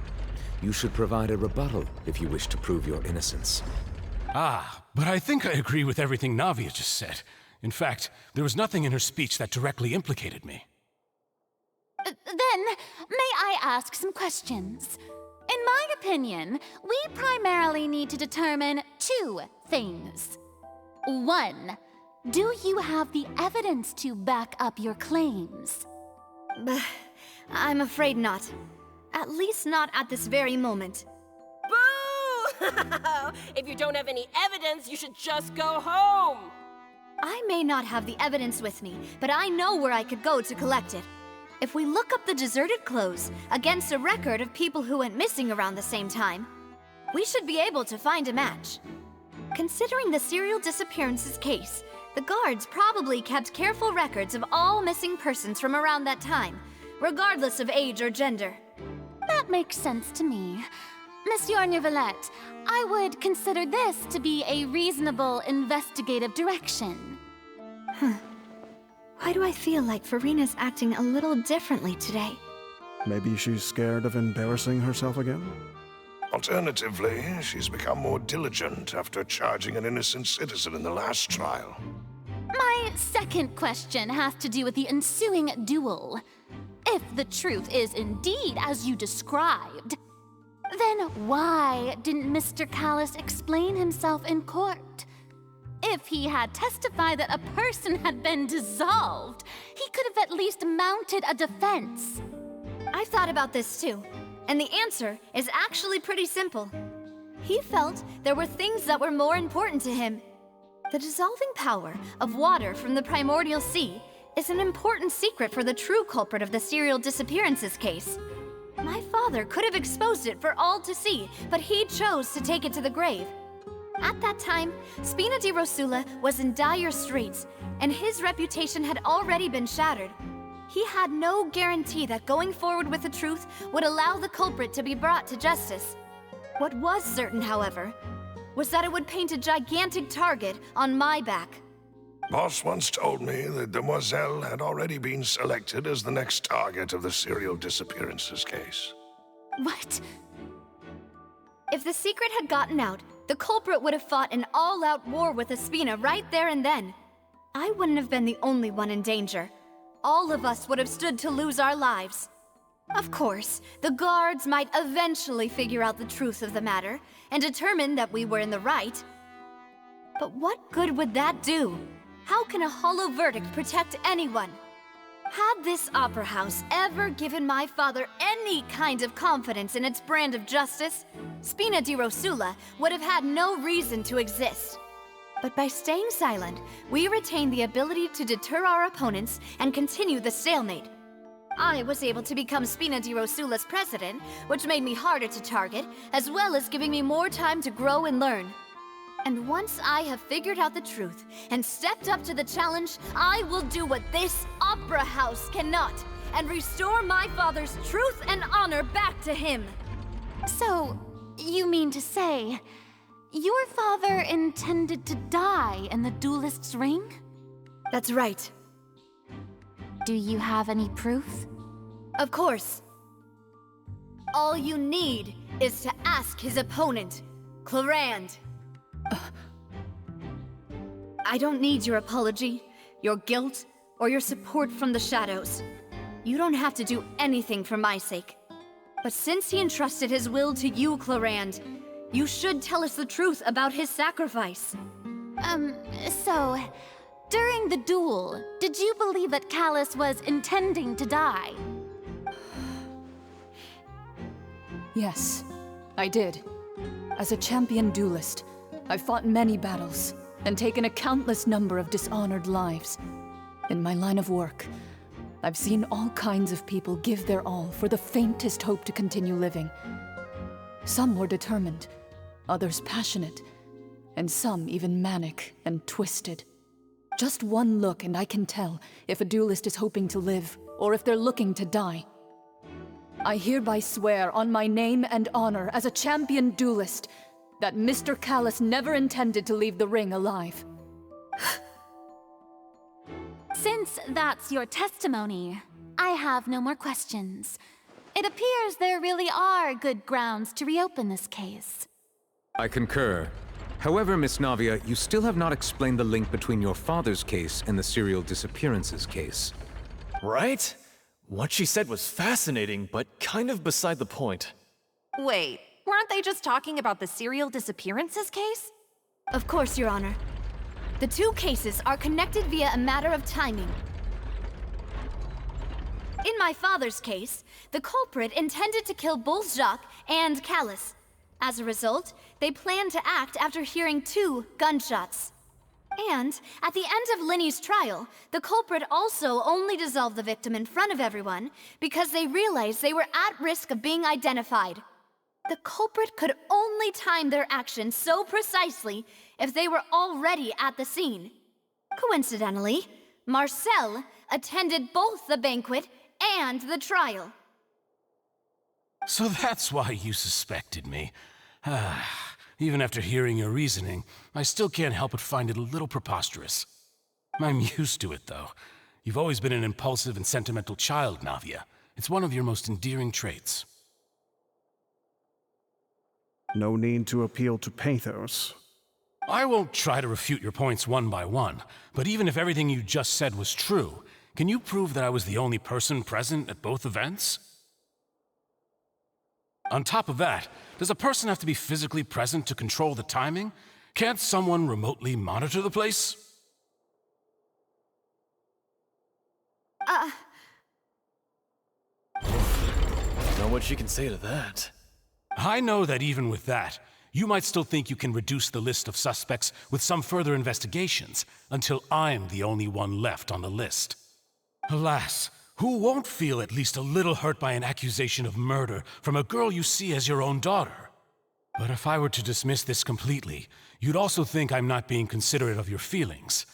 You should provide a rebuttal if you wish to prove your innocence. Ah, but I think I agree with everything Navia just said. In fact, there was nothing in her speech that directly implicated me. Then, may I ask some questions? In my opinion, we primarily need to determine two things. One, do you have the evidence to back up your claims? I'm afraid not. At least not at this very moment. Boo! If you don't have any evidence, you should just go home! I may not have the evidence with me, but I know where I could go to collect it. If we look up the deserted clothes against a record of people who went missing around the same time, we should be able to find a match. Considering the serial disappearances case, the guards probably kept careful records of all missing persons from around that time, regardless of age or gender. That makes sense to me. Monsieur Neuvillette, I would consider this to be a reasonable investigative direction. Why do I feel like Farina's acting a little differently today? Maybe she's scared of embarrassing herself again? Alternatively, she's become more diligent after charging an innocent citizen in the last trial. My second question has to do with the ensuing duel. If the truth is indeed as you described, then why didn't Mr. Callus explain himself in court? If he had testified that a person had been dissolved, he could have at least mounted a defense. I've thought about this too, and the answer is actually pretty simple. He felt there were things that were more important to him. The dissolving power of water from the primordial sea is an important secret for the true culprit of the serial disappearances case. My father could have exposed it for all to see, but he chose to take it to the grave. At that time, Spina di Rosula was in dire straits, and his reputation had already been shattered. He had no guarantee that going forward with the truth would allow the culprit to be brought to justice. What was certain, however, was that it would paint a gigantic target on my back. Boss once told me that Demoiselle had already been selected as the next target of the serial disappearances case. What? If the secret had gotten out, the culprit would have fought an all-out war with Espina right there and then. I wouldn't have been the only one in danger. All of us would have stood to lose our lives. Of course, the guards might eventually figure out the truth of the matter and determine that we were in the right. But what good would that do? How can a hollow verdict protect anyone? Had this opera house ever given my father any kind of confidence in its brand of justice, Spina di Rosula would have had no reason to exist. But by staying silent, we retained the ability to deter our opponents and continue the stalemate. I was able to become Spina di Rosula's president, which made me harder to target, as well as giving me more time to grow and learn. And once I have figured out the truth and stepped up to the challenge, I will do what this opera house cannot, and restore my father's truth and honor back to him. So, you mean to say, your father intended to die in the duelist's ring? That's right. Do you have any proof? Of course. All you need is to ask his opponent, Clorand. I don't need your apology, your guilt, or your support from the shadows. You don't have to do anything for my sake. But since he entrusted his will to you, Clorand, you should tell us the truth about his sacrifice. So, during the duel, did you believe that Callus was intending to die? Yes, I did. As a champion duelist, I've fought many battles and taken a countless number of dishonored lives. In my line of work, I've seen all kinds of people give their all for the faintest hope to continue living. Some were determined, others passionate, and some even manic and twisted. Just one look and I can tell if a duelist is hoping to live or if they're looking to die. I hereby swear on my name and honor as a champion duelist that Mr. Callus never intended to leave the ring alive. Since that's your testimony, I have no more questions. It appears there really are good grounds to reopen this case. I concur. However, Miss Navia, you still have not explained the link between your father's case and the serial disappearances case. Right? What she said was fascinating, but kind of beside the point. Wait, weren't they just talking about the serial disappearances case? Of course, Your Honor. The two cases are connected via a matter of timing. In my father's case, the culprit intended to kill both Jacques and Callus. As a result, they planned to act after hearing 2 gunshots. And at the end of Linny's trial, the culprit also only dissolved the victim in front of everyone because they realized they were at risk of being identified. The culprit could only time their actions so precisely if they were already at the scene. Coincidentally, Marcel attended both the banquet and the trial. So that's why you suspected me. Even after hearing your reasoning, I still can't help but find it a little preposterous. I'm used to it, though. You've always been an impulsive and sentimental child, Navia. It's one of your most endearing traits. No need to appeal to pathos. I won't try to refute your points one by one, but even if everything you just said was true, can you prove that I was the only person present at both events? On top of that, does a person have to be physically present to control the timing? Can't someone remotely monitor the place? Don't know what she can say to that. I know that even with that, you might still think you can reduce the list of suspects with some further investigations until I'm the only one left on the list. Alas, who won't feel at least a little hurt by an accusation of murder from a girl you see as your own daughter? But if I were to dismiss this completely, you'd also think I'm not being considerate of your feelings.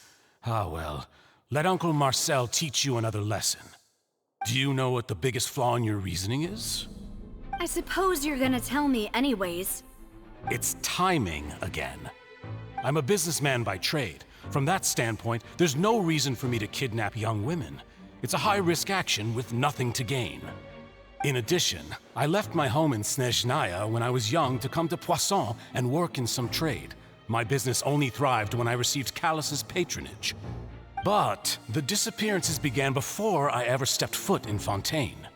Ah well, let Uncle Marcel teach you another lesson. Do you know what the biggest flaw in your reasoning is? I suppose you're gonna tell me anyways. It's timing again. I'm a businessman by trade. From that standpoint, there's no reason for me to kidnap young women. It's a high-risk action with nothing to gain. In addition, I left my home in Snezhnaya when I was young to come to Poisson and work in some trade. My business only thrived when I received Callus's patronage. But the disappearances began before I ever stepped foot in Fontaine.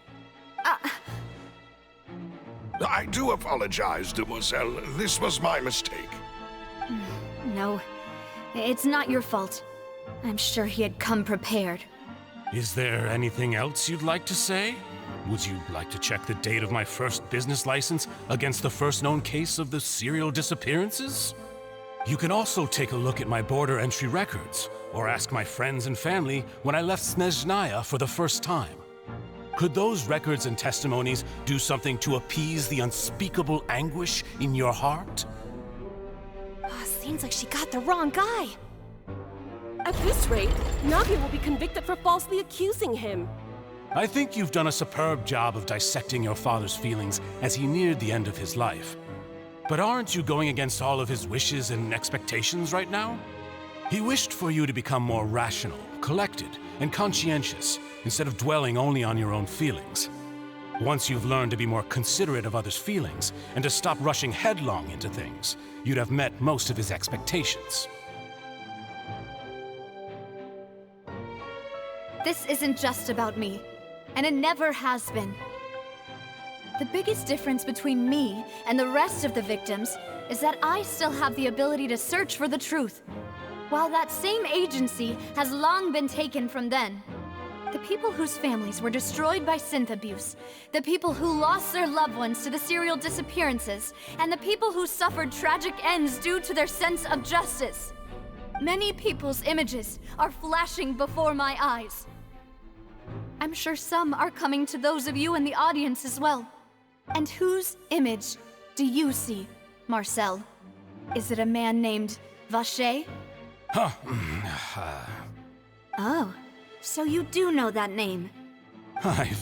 I do apologize, demoiselle. This was my mistake. No, it's not your fault. I'm sure he had come prepared. Is there anything else you'd like to say? Would you like to check the date of my first business license against the first known case of the serial disappearances? You can also take a look at my border entry records, or ask my friends and family when I left Snezhnaya for the first time. Could those records and testimonies do something to appease the unspeakable anguish in your heart? Seems like she got the wrong guy. At this rate, Navia will be convicted for falsely accusing him. I think you've done a superb job of dissecting your father's feelings as he neared the end of his life. But aren't you going against all of his wishes and expectations right now? He wished for you to become more rational, collected, and conscientious, instead of dwelling only on your own feelings. Once you've learned to be more considerate of others' feelings and to stop rushing headlong into things, you'd have met most of his expectations. This isn't just about me, and it never has been. The biggest difference between me and the rest of the victims is that I still have the ability to search for the truth, while that same agency has long been taken from them. The people whose families were destroyed by synth abuse, the people who lost their loved ones to the serial disappearances, and the people who suffered tragic ends due to their sense of justice. Many people's images are flashing before my eyes. I'm sure some are coming to those of you in the audience as well. And whose image do you see, Marcel? Is it a man named Vacher? Huh. Oh, so you do know that name. I'm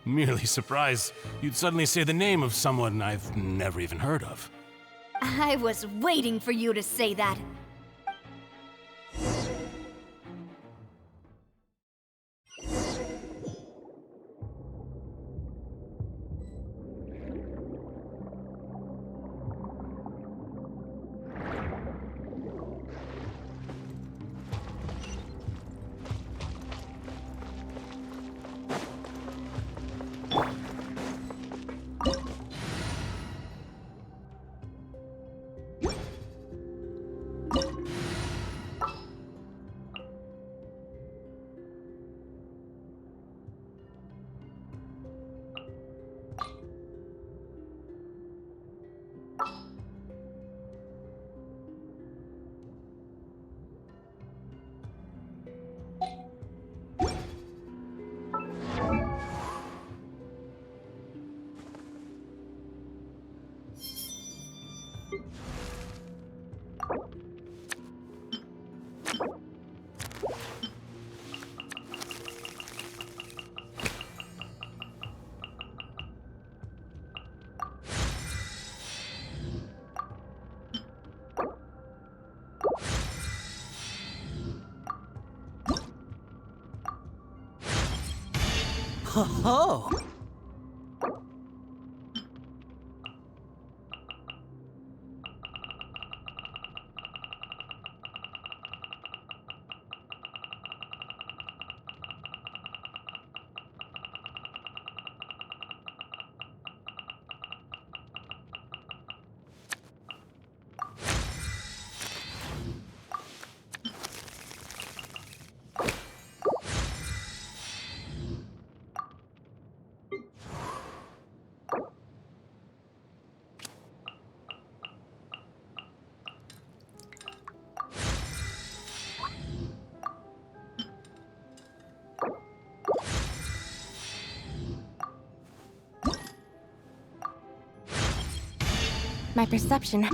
merely surprised you'd suddenly say the name of someone I've never even heard of. I was waiting for you to say that. Oh! My perception.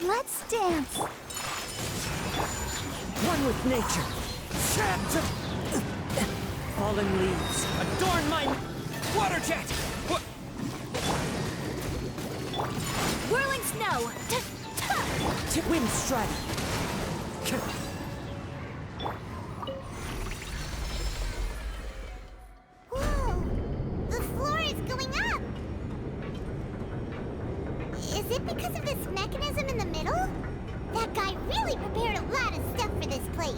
Let's dance. One with nature. Fallen leaves. Adorn my water jet! Whirling snow. Wind strike. Whoa! The floor is going up! Is it because of this mechanism in the middle? That guy really prepared a lot of stuff for this place.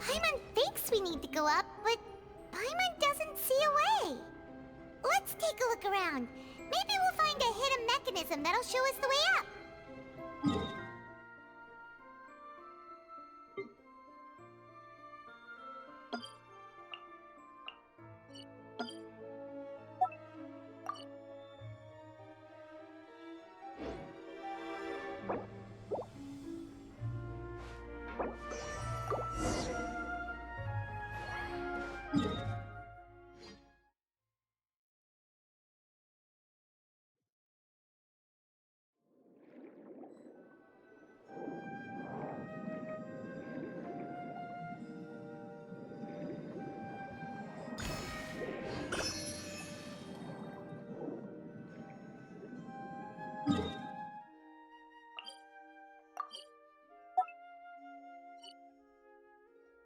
Paimon thinks we need to go up, but Paimon doesn't see a way. Let's take a look around. Maybe we'll find a hidden mechanism that'll show us the way up.